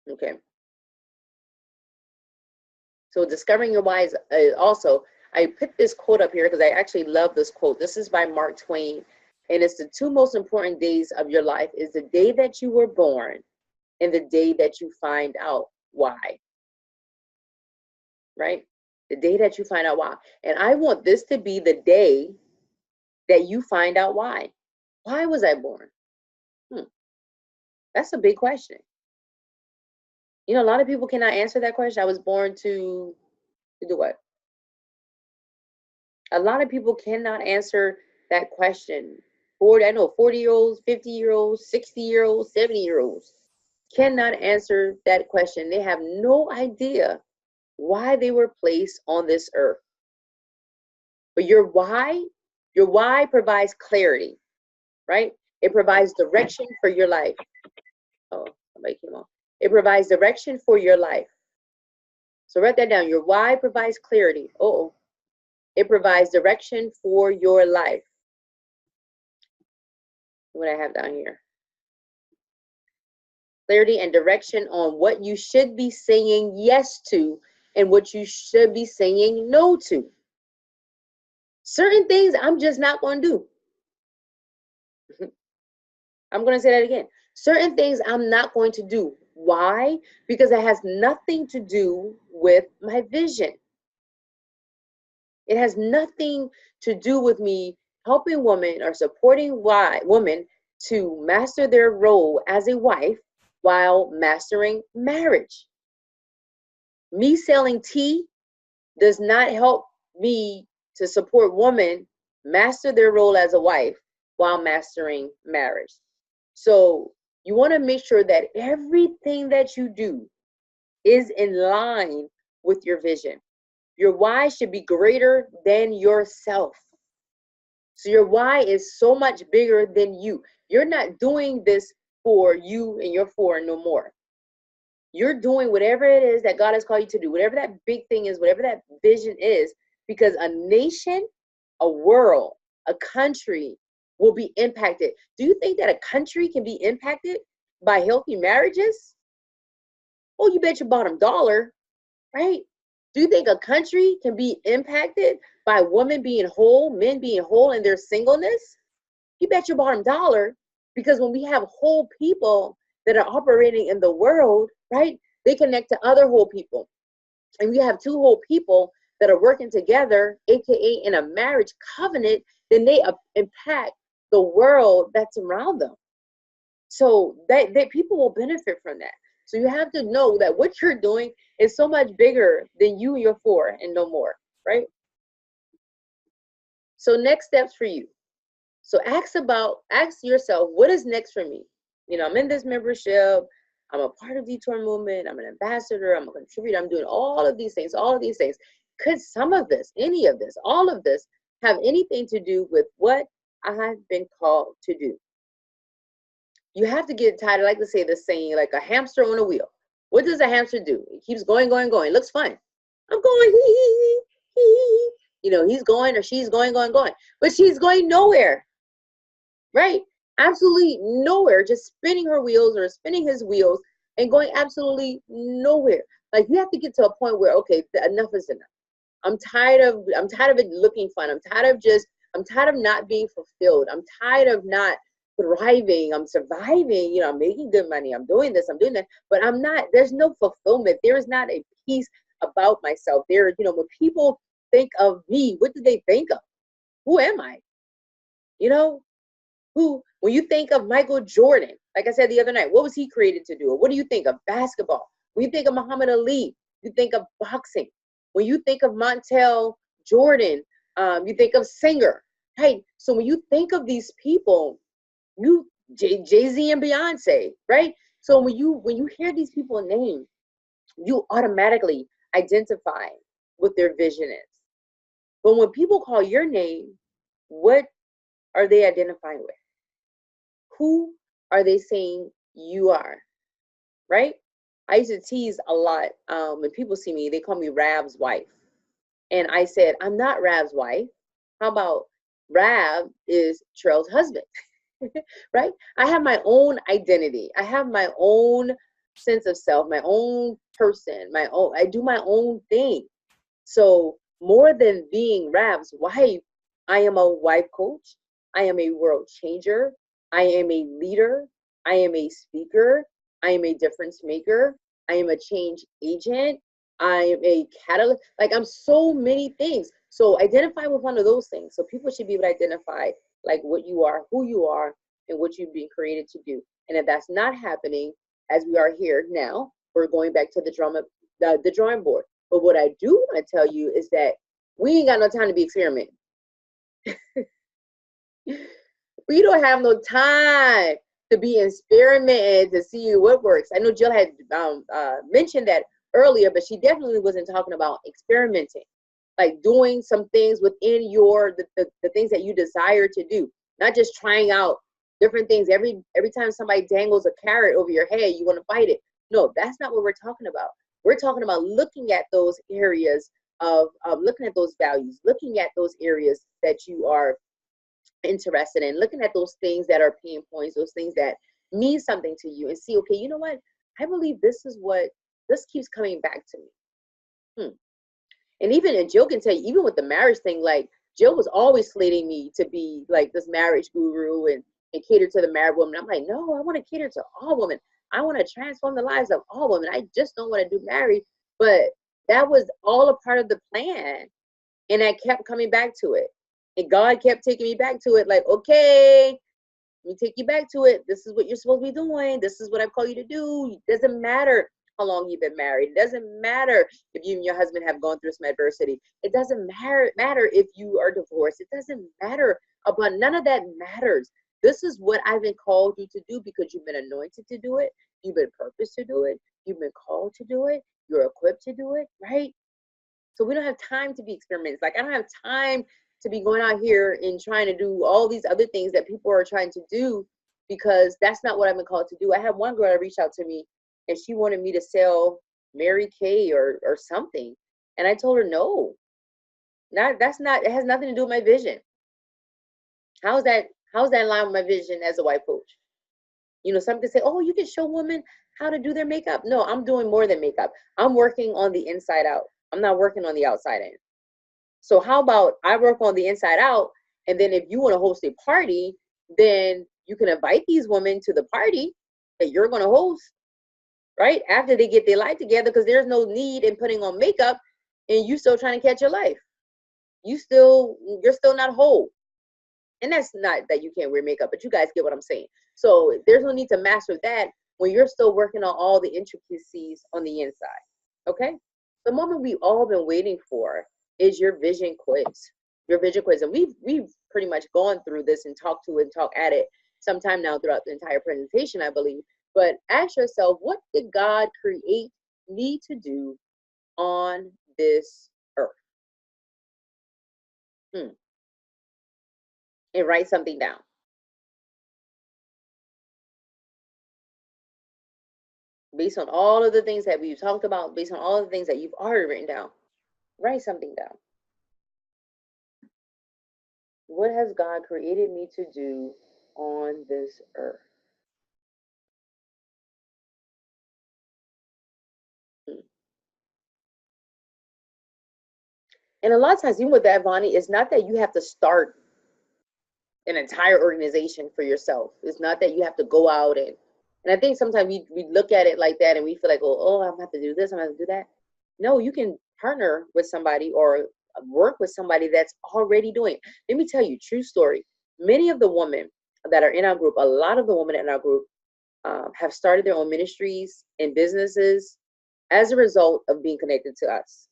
Okay. So discovering your why is also, I put this quote up here because I actually love this quote. This is by Mark Twain. And it's the 2 most important days of your life is the day that you were born and the day that you find out why. Right? The day that you find out why. And I want this to be the day that you find out why. Why was I born? That's a big question. A lot of people cannot answer that question. I was born to do what? A lot of people cannot answer that question. 40-year-olds, 50-year-olds, 60-year-olds, 70-year-olds cannot answer that question. They have no idea why they were placed on this earth. But your why provides clarity, right? It provides direction for your life. Oh, somebody came on. It provides direction for your life. So write that down. Your why provides clarity. It provides direction for your life. What I have down here. Clarity and direction on what you should be saying yes to and what you should be saying no to. Certain things I'm just not going to do. I'm going to say that again. Certain things I'm not going to do. Why? Because it has nothing to do with my vision. It has nothing to do with me helping women or supporting women to master their role as a wife while mastering marriage. Me selling tea does not help me to support women master their role as a wife while mastering marriage. So you want to make sure that everything that you do is in line with your vision. Your why should be greater than yourself. So your why is so much bigger than you. You're not doing this for you and your for no more. You're doing whatever it is that God has called you to do, whatever that big thing is, whatever that vision is, because a nation, a world, a country will be impacted. Do you think that a country can be impacted by healthy marriages? Oh, you bet your bottom dollar, right? Do you think a country can be impacted by women being whole, men being whole in their singleness? You bet your bottom dollar, because when we have whole people that are operating in the world, right, they connect to other whole people. And we have two whole people that are working together, aka in a marriage covenant, then they impact the world that's around them. So that people will benefit from that. So you have to know that what you're doing is so much bigger than you and your for and no more, right? So next steps for you. So ask yourself, what is next for me? You know, I'm in this membership. I'm a part of Detour Movement. I'm an ambassador. I'm a contributor. I'm doing all of these things, all of these things. Could some of this, any of this, all of this have anything to do with what I have been called to do? You have to get tired. I like to say the saying, like a hamster on a wheel. What does a hamster do? It keeps going, going, going. It looks fun. I'm going, hee, hee, hee. You know, he's going or she's going, going, going. But she's going nowhere, right? Absolutely nowhere. Just spinning her wheels or spinning his wheels and going absolutely nowhere. Like, you have to get to a point where, okay, enough is enough. I'm tired of it looking fun. I'm tired of not being fulfilled. I'm tired of not thriving. I'm surviving. You know, I'm making good money. I'm doing this. I'm doing that. But I'm not. There's no fulfillment. There is not a peace about myself. There, you know, when people think of me, what do they think of? Who am I? You know, when you think of Michael Jordan, like I said the other night, what was he created to do? Or what do you think of basketball? When you think of Muhammad Ali, you think of boxing. When you think of Montel Jordan, you think of singer, right? So when you think of these people, Jay-Z and Beyonce, right? So when you hear these people named, you automatically identify what their vision is. But when people call your name, what are they identifying with? Who are they saying you are, right? I used to tease a lot. When people see me, they call me Rav's wife. And I said, I'm not Rav's wife. How about Rav is Trail's husband, right? I have my own identity. I have my own sense of self, my own person, I do my own thing. So more than being Rav's wife, I am a wife coach. I am a world changer. I am a leader. I am a speaker. I am a difference maker. I am a change agent. I am a catalyst. Like, I'm so many things. So identify with one of those things. So people should be able to identify like what you are, who you are, and what you've been created to do. And if that's not happening, as we are here now, we're going back to the drawing board. But what I do want to tell you is that we ain't got no time to be experimenting. We don't have no time to be experimenting to see what works. I know Jill had mentioned that earlier, but she definitely wasn't talking about experimenting, like doing some things within the things that you desire to do, not just trying out different things. Every time somebody dangles a carrot over your head, you want to bite it. No, that's not what we're talking about. We're talking about looking at those areas of looking at those values, looking at those areas that you are interested in, looking at those things that are pain points, those things that mean something to you, and see, okay, you know what? I believe this keeps coming back to me. And Jill can tell you, even with the marriage thing, like Jill was always slating me to be like this marriage guru and cater to the married woman. I'm like, no, I want to cater to all women. I want to transform the lives of all women. I just don't want to do married. But that was all a part of the plan. And I kept coming back to it. And God kept taking me back to it, like, okay, let me take you back to it. This is what you're supposed to be doing. This is what I call you to do. It doesn't matter how long you've been married. It doesn't matter if you and your husband have gone through some adversity. It doesn't matter if you are divorced. It doesn't matter about, none of that matters. This is what I've been called you to do because you've been anointed to do it. You've been purposed to do it. You've been called to do it. You're equipped to do it, right? So we don't have time to be experiments. Like, I don't have time to be going out here and trying to do all these other things that people are trying to do, because that's not what I've been called to do. I had one girl that reached out to me and she wanted me to sell Mary Kay or something. And I told her, no, it has nothing to do with my vision. How's that in line with my vision as a wife coach? You know, some can say, oh, you can show women how to do their makeup. No, I'm doing more than makeup. I'm working on the inside out. I'm not working on the outside in. So how about I work on the inside out, and then if you want to host a party, then you can invite these women to the party that you're going to host, right? After they get their life together, because there's no need in putting on makeup and you still trying to catch your life. You're still not whole. And that's not that you can't wear makeup, but you guys get what I'm saying. So there's no need to master that when you're still working on all the intricacies on the inside. Okay? The moment we've all been waiting for is your vision quiz. Your vision quiz. And we've pretty much gone through this and talked at it sometime now throughout the entire presentation, I believe. But ask yourself, what did God create me to do on this earth? And write something down. Based on all of the things that we've talked about, based on all of the things that you've already written down, write something down. What has God created me to do on this earth? And a lot of times, even with that, Vonnie, it's not that you have to start an entire organization for yourself. It's not that you have to go out and I think sometimes we look at it like that and we feel like, oh, I'm gonna have to do this, I'm gonna have to do that. No, you can partner with somebody or work with somebody that's already doing it. Let me tell you, true story. Many of the women that are in our group, a lot of the women in our group have started their own ministries and businesses as a result of being connected to us.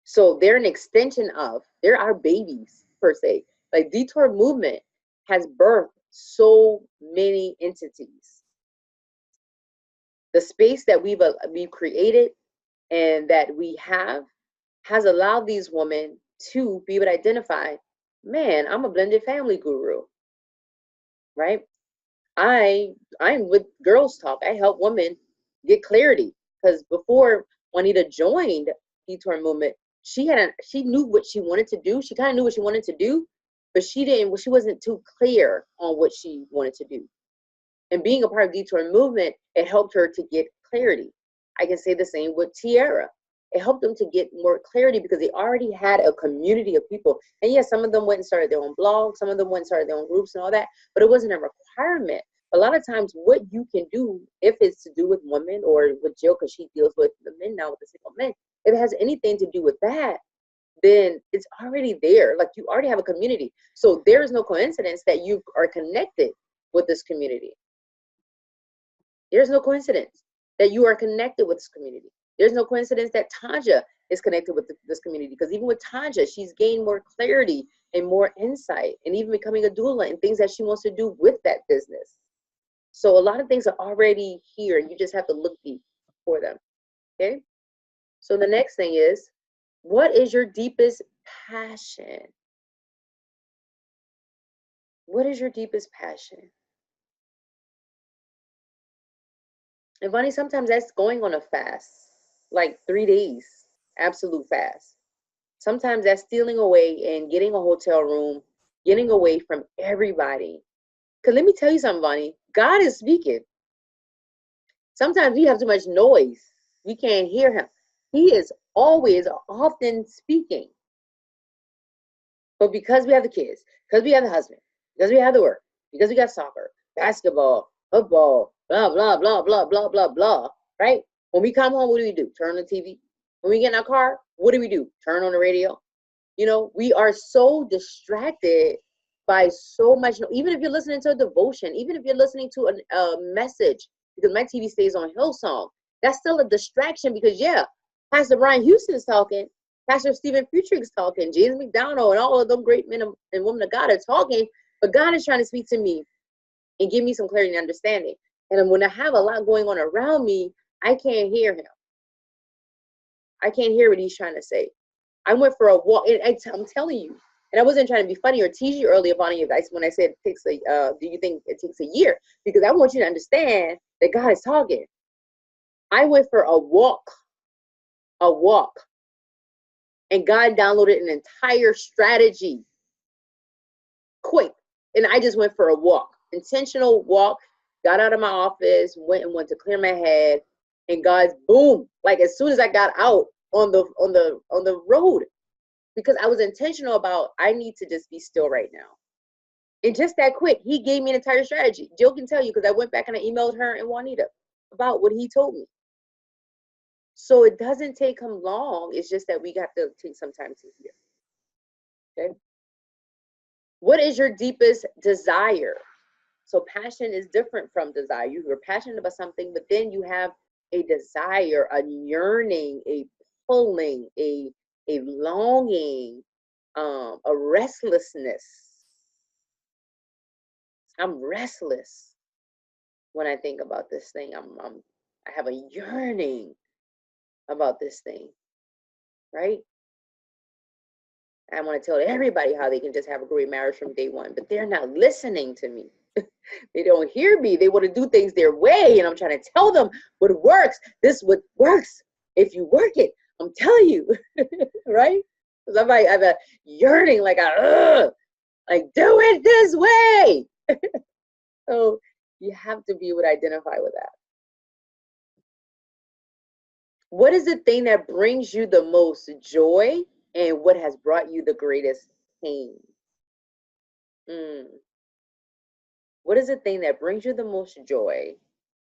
So they're an extension of, they're our babies per se. Like Detour Movement has birthed so many entities. The space that we've created and that we have has allowed these women to be able to identify, man, I'm a blended family guru, right? I'm with Girls Talk. I help women get clarity, because before Juanita joined Detour Movement, she knew what she wanted to do. She kind of knew what she wanted to do, but she wasn't too clear on what she wanted to do. And being a part of Detour Movement, it helped her to get clarity. I can say the same with Tiara. It helped them to get more clarity because they already had a community of people. And yes, some of them went and started their own blogs, some of them went and started their own groups and all that, but it wasn't a requirement. A lot of times what you can do, if it's to do with women or with Jill, because she deals with the men now, with the single men, if it has anything to do with that, then it's already there. Like, you already have a community. So there is no coincidence that you are connected with this community. There's no coincidence that you are connected with this community. There's no coincidence that Tanja is connected with this community, because even with Tanja, she's gained more clarity and more insight, and even becoming a doula and things that she wants to do with that business. So a lot of things are already here, and you just have to look deep for them. Okay? So the next thing is, what is your deepest passion? What is your deepest passion? And Vonnie, sometimes that's going on a fast, like 3 days, absolute fast. Sometimes that's stealing away and getting a hotel room, getting away from everybody. Because let me tell you something, Vonnie, God is speaking. Sometimes we have too much noise. We can't hear him. He is always, often speaking. But because we have the kids, because we have the husband, because we have the work, because we got soccer, basketball, football, blah, blah, blah, blah, blah, blah, blah, right? When we come home, what do? Turn on the TV. When we get in our car, what do? Turn on the radio. You know, we are so distracted by so much. Even if you're listening to a devotion, even if you're listening to a message because my TV stays on Hillsong. That's still a distraction because, yeah, Pastor Brian Houston is talking, Pastor Stephen Futrick's talking, James McDonald, and all of them great men and women of God are talking, but God is trying to speak to me and give me some clarity and understanding. And when I have a lot going on around me, I can't hear him. I can't hear what he's trying to say. I went for a walk, and I'm telling you, and I wasn't trying to be funny or tease you earlier, Bonnie, when I said it takes do you think it takes a year? Because I want you to understand that God is talking. I went for a walk, and God downloaded an entire strategy, quick, and I just went for a walk, intentional walk, got out of my office, went to clear my head, and God's boom, like as soon as I got out on the road, because I was intentional about, I need to just be still right now. And just that quick, he gave me an entire strategy. Jill can tell you, because I went back and I emailed her and Juanita about what he told me. So it doesn't take him long. It's just that we got to take some time to hear. Okay. What is your deepest desire? So passion is different from desire. You're passionate about something, but then you have a desire, a yearning, a pulling, a longing, a restlessness. I'm restless when I think about this thing. I have a yearning about this thing, right? I want to tell everybody how they can just have a great marriage from day one, but they're not listening to me. They don't hear me. They want to do things their way, and I'm trying to tell them what works. This what works if you work it. I'm telling you, right? Because I have a yearning, like do it this way. So you have to be able to identify with that. What is the thing that brings you the most joy, and what has brought you the greatest pain? What is the thing that brings you the most joy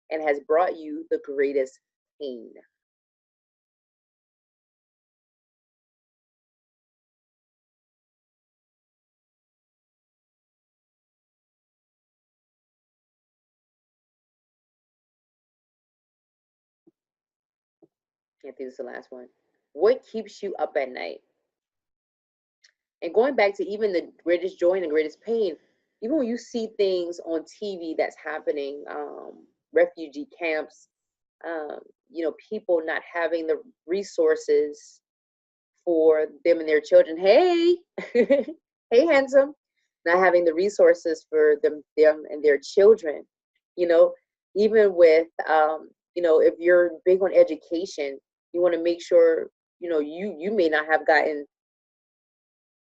and has brought you the greatest pain? I think it's the last one. What keeps you up at night? And going back to even the greatest joy and the greatest pain, even when you see things on TV that's happening, refugee camps, people not having the resources for them and their children. Hey, hey, handsome, not having the resources for them and their children. Even with, if you're big on education, you want to make sure, you may not have gotten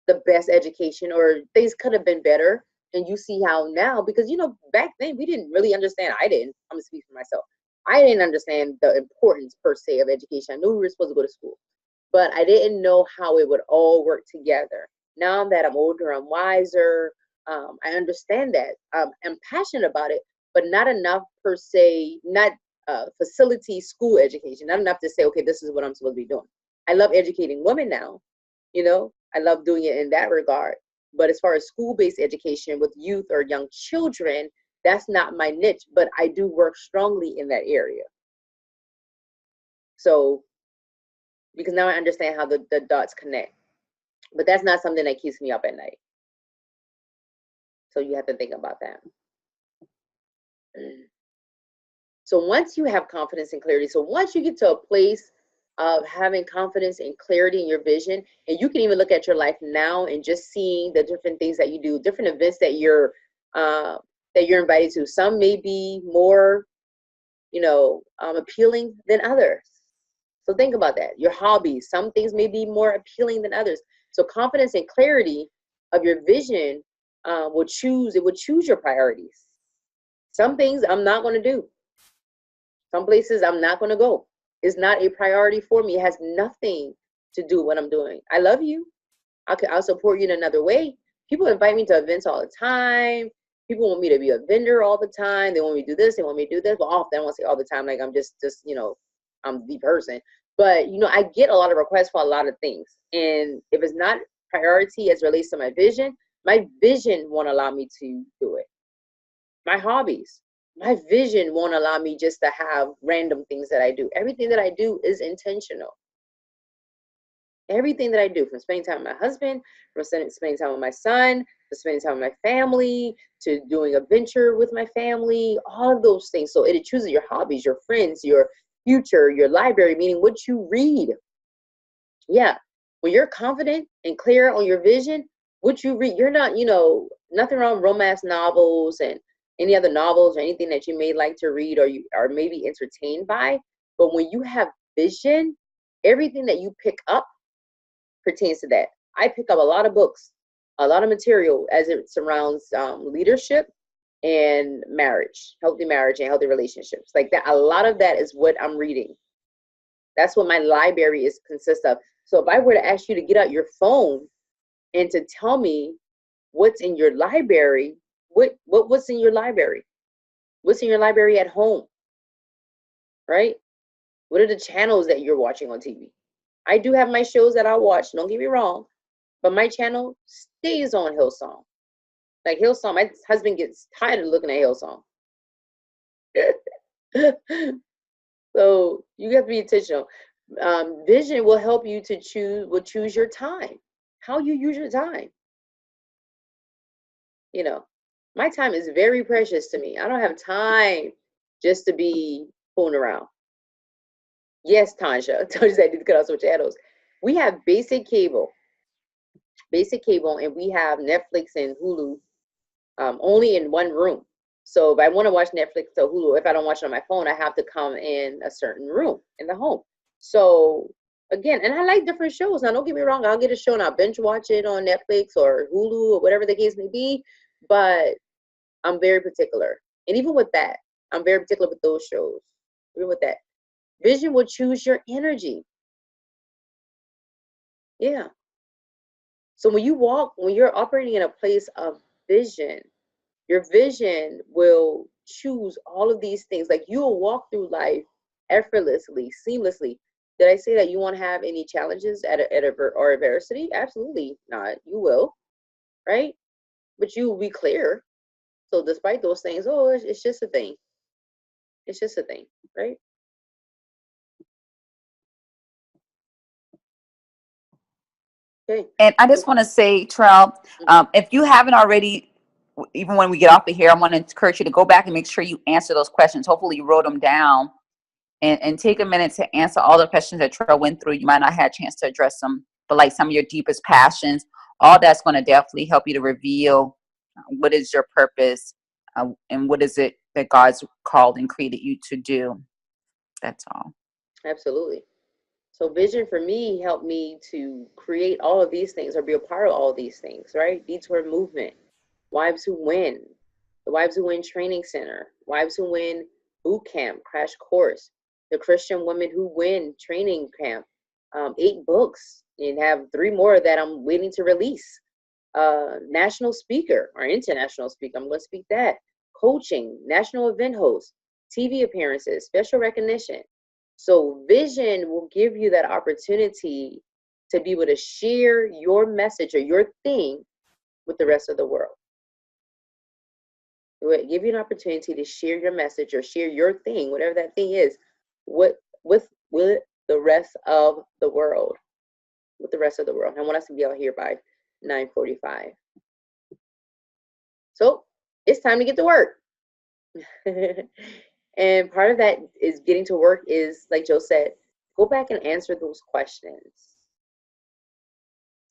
the best education, or things could have been better. And you see how now, because, back then we didn't really understand. I'm going to speak for myself. I didn't understand the importance per se of education. I knew we were supposed to go to school, but I didn't know how it would all work together. Now that I'm older, I'm wiser. I understand that. I'm passionate about it, but not enough per se, not facility school education, not enough to say, okay, this is what I'm supposed to be doing. I love educating women now, I love doing it in that regard. But as far as school-based education with youth or young children, that's not my niche, but I do work strongly in that area. So, because now I understand how the dots connect. But that's not something that keeps me up at night. So you have to think about that. So once you have confidence and clarity, so once you get to a place of having confidence and clarity in your vision, and you can even look at your life now and just seeing the different things that you do, different events that you're invited to. Some may be more, appealing than others. So think about that. Your hobbies, some things may be more appealing than others. So confidence and clarity of your vision will choose your priorities. Some things I'm not going to do. Some places I'm not going to go. It's not a priority for me. It has nothing to do with what I'm doing. I love you. I'll support you in another way. People invite me to events all the time. People want me to be a vendor all the time. They want me to do this. They want me to do this. Well, often I won't say all the time, like I'm just I'm the person. But, I get a lot of requests for a lot of things. And if it's not priority as it relates to my vision won't allow me to do it. My hobbies. My vision won't allow me just to have random things that I do. Everything that I do is intentional. Everything that I do, from spending time with my husband, from spending time with my son, to spending time with my family, to doing a venture with my family, all of those things. So it chooses your hobbies, your friends, your future, your library, meaning what you read. Yeah. When you're confident and clear on your vision, what you read, you're not, nothing wrong with romance novels and any other novels or anything that you may like to read or you are maybe entertained by. But when you have vision, everything that you pick up pertains to that. I pick up a lot of books, a lot of material as it surrounds leadership and marriage, healthy marriage and healthy relationships. Like that, a lot of that is what I'm reading. That's what my library is consists of. So if I were to ask you to get out your phone and to tell me what's in your library, what's in your library? What's in your library at home? Right? What are the channels that you're watching on TV? I do have my shows that I watch, don't get me wrong, but my channel stays on Hillsong. Like Hillsong, my husband gets tired of looking at Hillsong. So you have to be intentional. Vision will help you to choose your time, how you use your time. My time is very precious to me. I don't have time just to be fooling around. Yes, Tanja. Tanja said I need to cut out some channels. We have basic cable, and we have Netflix and Hulu only in one room. So if I want to watch Netflix or Hulu, if I don't watch it on my phone, I have to come in a certain room in the home. So again, and I like different shows. Now, don't get me wrong. I'll get a show and I'll binge watch it on Netflix or Hulu or whatever the case may be. But I'm very particular. And even with that, I'm very particular with those shows. Even with that, vision will choose your energy. Yeah. So when you're operating in a place of vision, your vision will choose all of these things. Like you will walk through life effortlessly, seamlessly. Did I say that you won't have any challenges or adversity? Absolutely not. You will, right? But you will be clear. So despite those things, it's just a thing. It's just a thing, right? Okay. And I just want to say, Trell, if you haven't already, even when we get off of here, I want to encourage you to go back and make sure you answer those questions. Hopefully you wrote them down and take a minute to answer all the questions that Trell went through. You might not have a chance to address them, but like some of your deepest passions, all that's going to definitely help you to reveal what is your purpose and what is it that God's called and created you to do. That's all. Absolutely. So vision for me helped me to create all of these things or be a part of all of these things, right? Detour Movement, Wives Who Win, the Wives Who Win Training Center, Wives Who Win Boot Camp, Crash Course, the Christian Women Who Win Training Camp, 8 books, and have 3 more that I'm waiting to release. National speaker or international speaker, I'm going to speak that. Coaching, national event host, TV appearances, special recognition. So vision will give you that opportunity to be able to share your message or your thing with the rest of the world. It will give you an opportunity to share your message or share your thing, whatever that thing is, with the rest of the world. With the rest of the world. I want us to be out here by 9:45. So it's time to get to work. And part of that is getting to work is, like Joe said, go back and answer those questions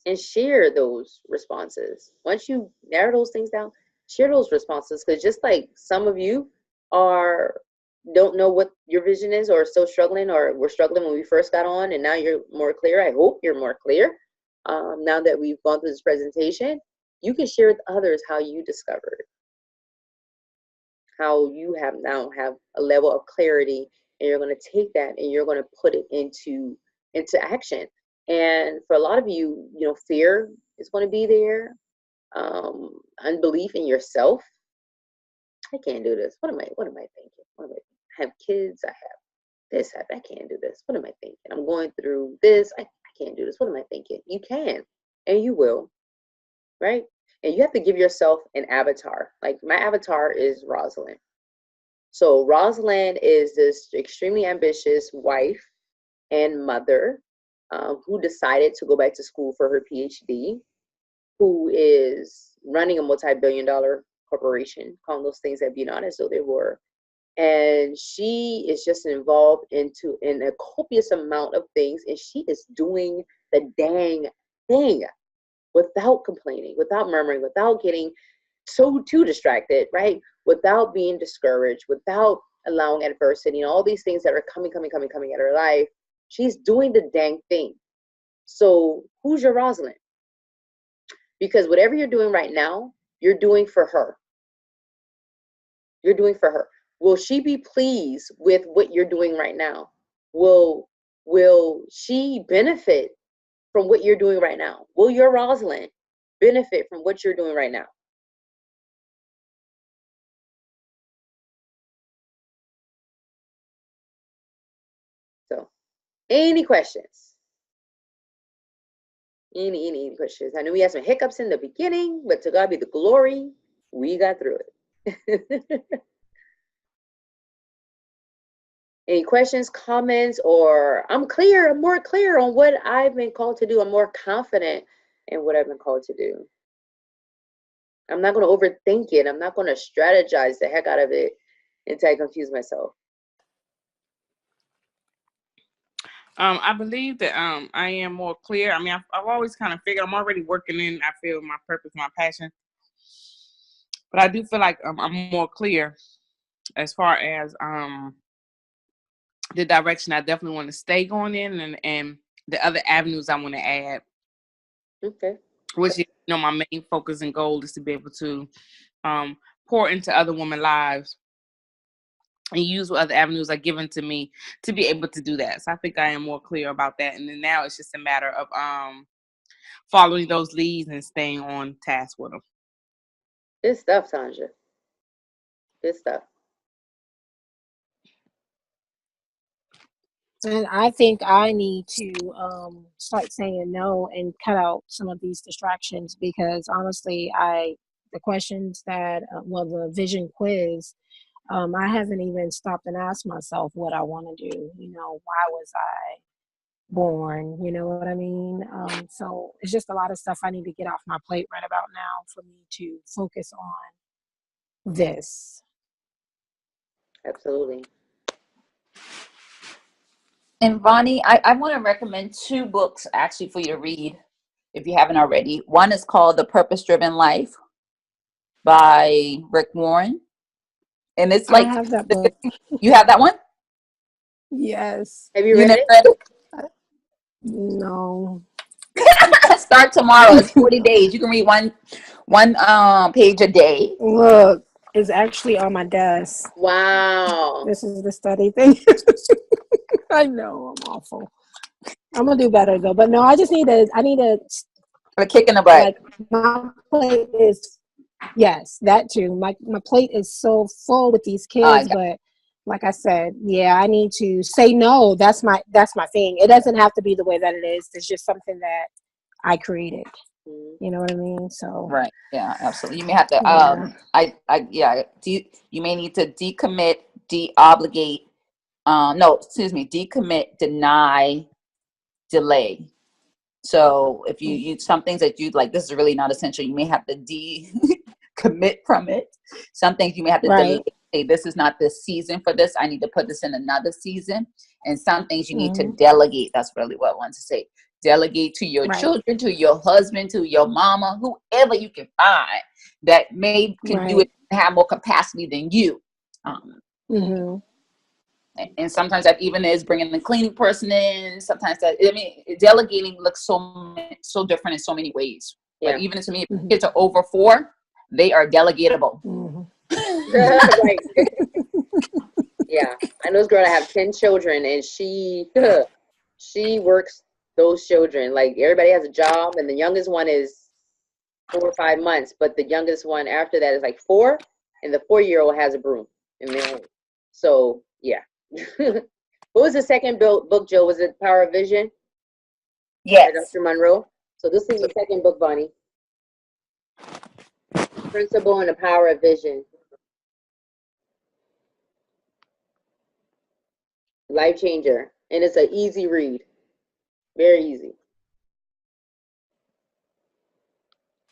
and share those responses. Once you narrow those things down, share those responses, because just like some of you don't know what your vision is or still struggling or were struggling when we first got on, and now you're more clear. I hope you're more clear now that we've gone through this presentation. You can share with others how you discovered, how you have a level of clarity, and you're going to take that and you're going to put it into action. And for a lot of you, fear is going to be there, unbelief in yourself. I can't do this. What am I thinking? I have kids. I have this. I can't do this. What am I thinking? I'm going through this. I can't do this. What am I thinking? You can, and you will, right? And you have to give yourself an avatar. Like my avatar is Rosalind. So Rosalind is this extremely ambitious wife and mother who decided to go back to school for her PhD, who is running a multi-billion-dollar corporation, calling those things that be not as though they were. And she is just involved in a copious amount of things, and she is doing the dang thing without complaining, without murmuring, without getting too distracted, right? Without being discouraged, without allowing adversity and all these things that are coming at her life. She's doing the dang thing. So who's your Rosalind? Because whatever you're doing right now, you're doing for her. You're doing for her. Will she be pleased with what you're doing right now? Will she benefit from what you're doing right now? Will your Rosalind benefit from what you're doing right now? So, any questions? Any questions? I know we had some hiccups in the beginning, but to God be the glory, we got through it. Any questions, comments, or I'm more clear on what I've been called to do. I'm more confident in what I've been called to do. I'm not going to overthink it. I'm not going to strategize the heck out of it until I confuse myself. I believe that I am more clear. I mean, I've always kind of figured I'm already working in, I feel, my purpose, my passion. But I do feel like I'm more clear as far as the direction I definitely want to stay going in, and the other avenues I want to add. Okay. Which is, my main focus and goal is to be able to pour into other women's lives and use what other avenues are given to me to be able to do that. So I think I am more clear about that. And then now it's just a matter of following those leads and staying on task with them. Good stuff, Tanja. Good stuff. And I think I need to start saying no and cut out some of these distractions, because honestly, the questions that, the vision quiz, I haven't even stopped and asked myself what I want to do. Why was I born? You know what I mean? So it's just a lot of stuff I need to get off my plate right about now for me to focus on this. Absolutely. And Vonnie, I want to recommend 2 books actually for you to read if you haven't already. One is called The Purpose Driven Life by Rick Warren. And it's like, I have that book. You have that one? Yes. Have you You read never it? read it? No. Start tomorrow. It's 40 days. You can read one page a day. Look, it's actually on my desk. Wow. This is the study thing. I know, I'm awful. I'm gonna do better though. But no, I need A kick in the butt. like, my plate is, yes, that too. My plate is so full with these kids, but like I said, yeah, I need to say no. That's my thing. It doesn't have to be the way that it is. It's just something that I created. You know what I mean? So right, yeah, absolutely. You may have to you may need to decommit, deobligate, decommit, deny, delay. So if you some things that you like, this is really not essential, you may have to decommit from it. Some things you may have to delay. Say, this is not the season for this. I need to put this in another season. And some things you need to delegate. That's really what I want to say. Delegate to your children, to your husband, to your mama, whoever you can find that can do it and have more capacity than you. And sometimes that even is bringing the cleaning person in. Sometimes delegating looks so different in so many ways. Yeah. But even to me, if kids are over 4, they are delegatable. Right. Yeah, I know this girl that have 10 children, and she works those children. Like, everybody has a job, and the youngest one is 4 or 5 months, but the youngest one after that is like 4, and the 4-year-old has a broom in their home. So yeah. What was the second book, Joe? Was it Power of Vision? Yes. By Dr. Monroe. So this is the second book, Bonnie. Principle and the Power of Vision. Life changer. And it's an easy read. Very easy.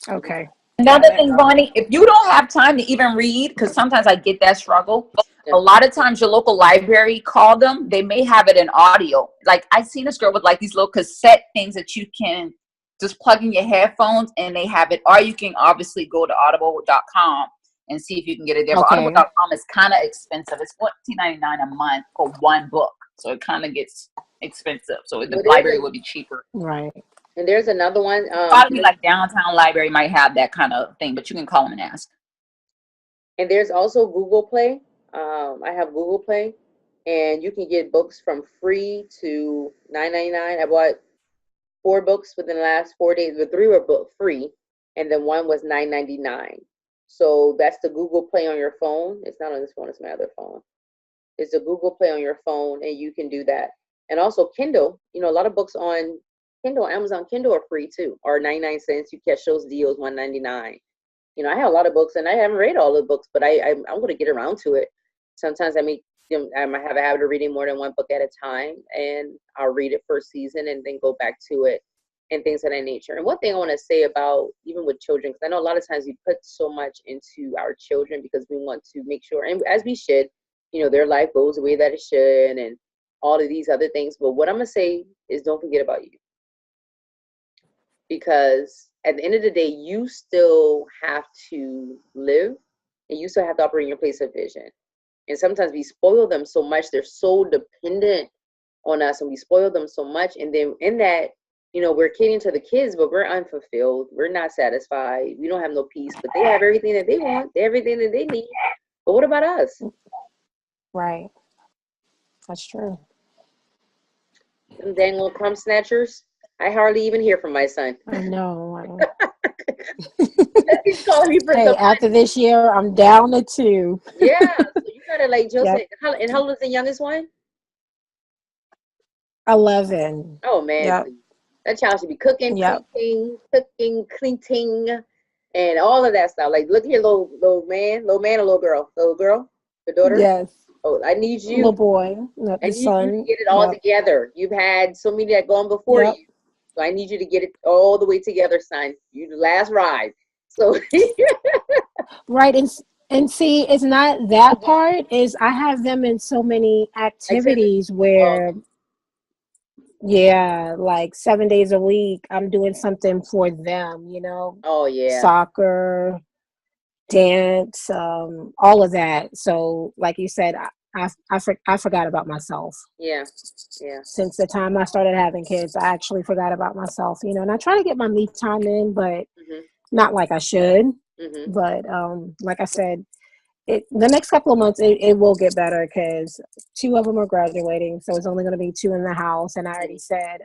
Okay. Another thing, Bonnie, if you don't have time to even read, because sometimes I get that struggle, Yeah. a lot of times your local library, call them, they may have it in audio. Like I seen this girl with like these little cassette things that you can just plug in your headphones and they have it, or you can obviously go to audible.com and see if you can get it there. But Okay. audible.com is kind of expensive. It's $14.99 a month for one book. So it kind of gets expensive. So the library would be cheaper. Right. And there's another one. Probably like downtown library might have that kind of thing, but you can call them and ask. And there's also Google Play. I have Google Play, and you can get books from free to $9.99. I bought 4 books within the last 4 days. The 3 were free, and then 1 was $9.99. So that's the Google Play on your phone. It's not on this phone, it's my other phone. It's the Google Play on your phone, and you can do that. And also Kindle. You know, a lot of books on Kindle, Amazon Kindle are free too, or 99 cents. You catch those deals, $1.99. You know, I have a lot of books, and I haven't read all the books, but I'm going to get around to it. Sometimes I might have a habit of reading more than one book at a time, and I'll read it for a season and then go back to it and things of that nature. And one thing I want to say about even with children, because I know a lot of times we put so much into our children because we want to make sure, and as we should, you know, their life goes the way that it should and all of these other things. But what I'm going to say is don't forget about you. Because at the end of the day, you still have to live and you still have to operate in your place of vision. And sometimes we spoil them so much. They're so dependent on us and we spoil them so much. And then in that, you know, we're catering to the kids, but we're unfulfilled. We're not satisfied. We don't have no peace, but they have everything that they want. They have everything that they need. But what about us? Right. That's true. Them dang little crumb snatchers. I hardly even hear from my son. I know. He's calling me for Hey, something. after this year, I'm down to 2. Yeah, so you gotta like Joseph. Yep. And how old is the youngest one? 11. Oh man, Yep. that child should be cooking, Yep. cleaning, and all of that stuff. Like, look here, little man or little girl, the daughter. Yes. Oh, I need you. Little boy. I The need you son. to get it all Yep. together. You've had so many that gone before Yep. you, so I need you to get it all the way together, son. You the last ride. So Right. And see, it's not that part. Is I have them in so many activities where, yeah, like 7 days a week, I'm doing something for them, you know, oh yeah, soccer, dance, all of that. So, like you said, I forgot about myself. yeah. Since the time I started having kids, I actually forgot about myself, you know, and I try to get my me time in, but not like I should. But like I said, the next couple of months, it will get better because 2 of them are graduating. So it's only going to be 2 in the house. And I already said,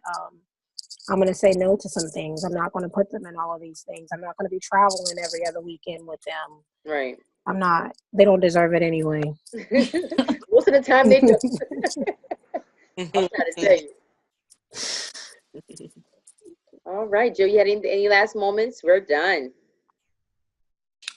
I'm going to say no to some things. I'm not going to put them in all of these things. I'm not going to be traveling every other weekend with them. Right. I'm not. They don't deserve it anyway. Most of the time they do. I'm trying to tell you. All right, Joe, you had any last moments? We're done.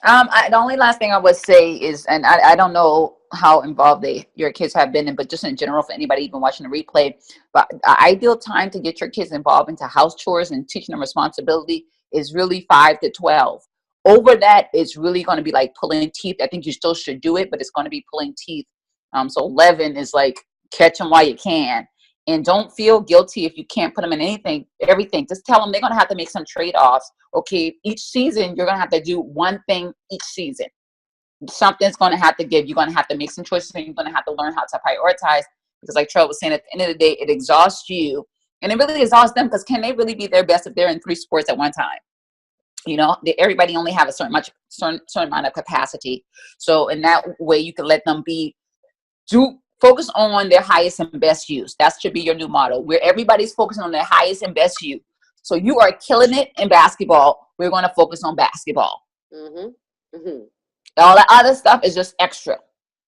The only last thing I would say is, and I don't know how involved your kids have been in, but just in general for anybody even watching the replay, but the ideal time to get your kids involved into house chores and teaching them responsibility is really 5 to 12. Over that, it's really going to be like pulling teeth. I think you still should do it, but it's going to be pulling teeth. So 11 is like catch them while you can. And don't feel guilty if you can't put them in everything. Just tell them they're going to have to make some trade-offs. Okay, each season, you're going to have to do one thing each season. Something's going to have to give. You're going to have to make some choices, and you're going to have to learn how to prioritize. Because like Trell was saying, at the end of the day, it exhausts you. And it really exhausts them because can they really be their best if they're in 3 sports at one time? You know, everybody only have a certain amount of capacity. So in that way, you can let them focus on their highest and best use. That should be your new motto, where everybody's focusing on their highest and best use. So you are killing it in basketball. We're going to focus on basketball. All the other stuff is just extra.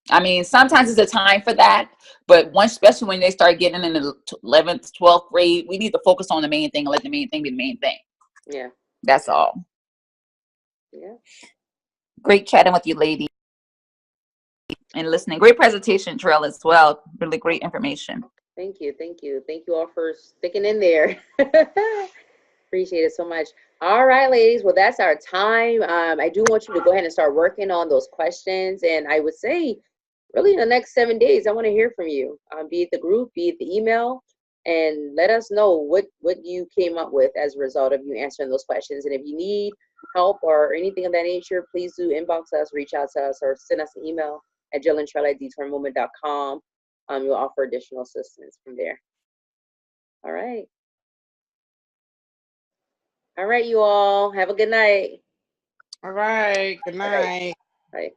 I mean, sometimes it's a time for that, but especially when they start getting in the 11th, 12th grade, we need to focus on the main thing and let the main thing be the main thing. Yeah. That's all. Yeah. Great chatting with you, lady. and listening. Great presentation, Terrell, as well. Really great information. Thank you. Thank you. Thank you all for sticking in there. Appreciate it so much. All right, ladies. Well, that's our time. I do want you to go ahead and start working on those questions. And I would say, really, in the next 7 days, I want to hear from you, be it the group, be it the email, and let us know what you came up with as a result of you answering those questions. And if you need help or anything of that nature, please do inbox us, reach out to us, or send us an email at jillandtrell@detourmovement.com. You'll offer additional assistance from there. All right. All right, you all. Have a good night. All right. Good night. Bye.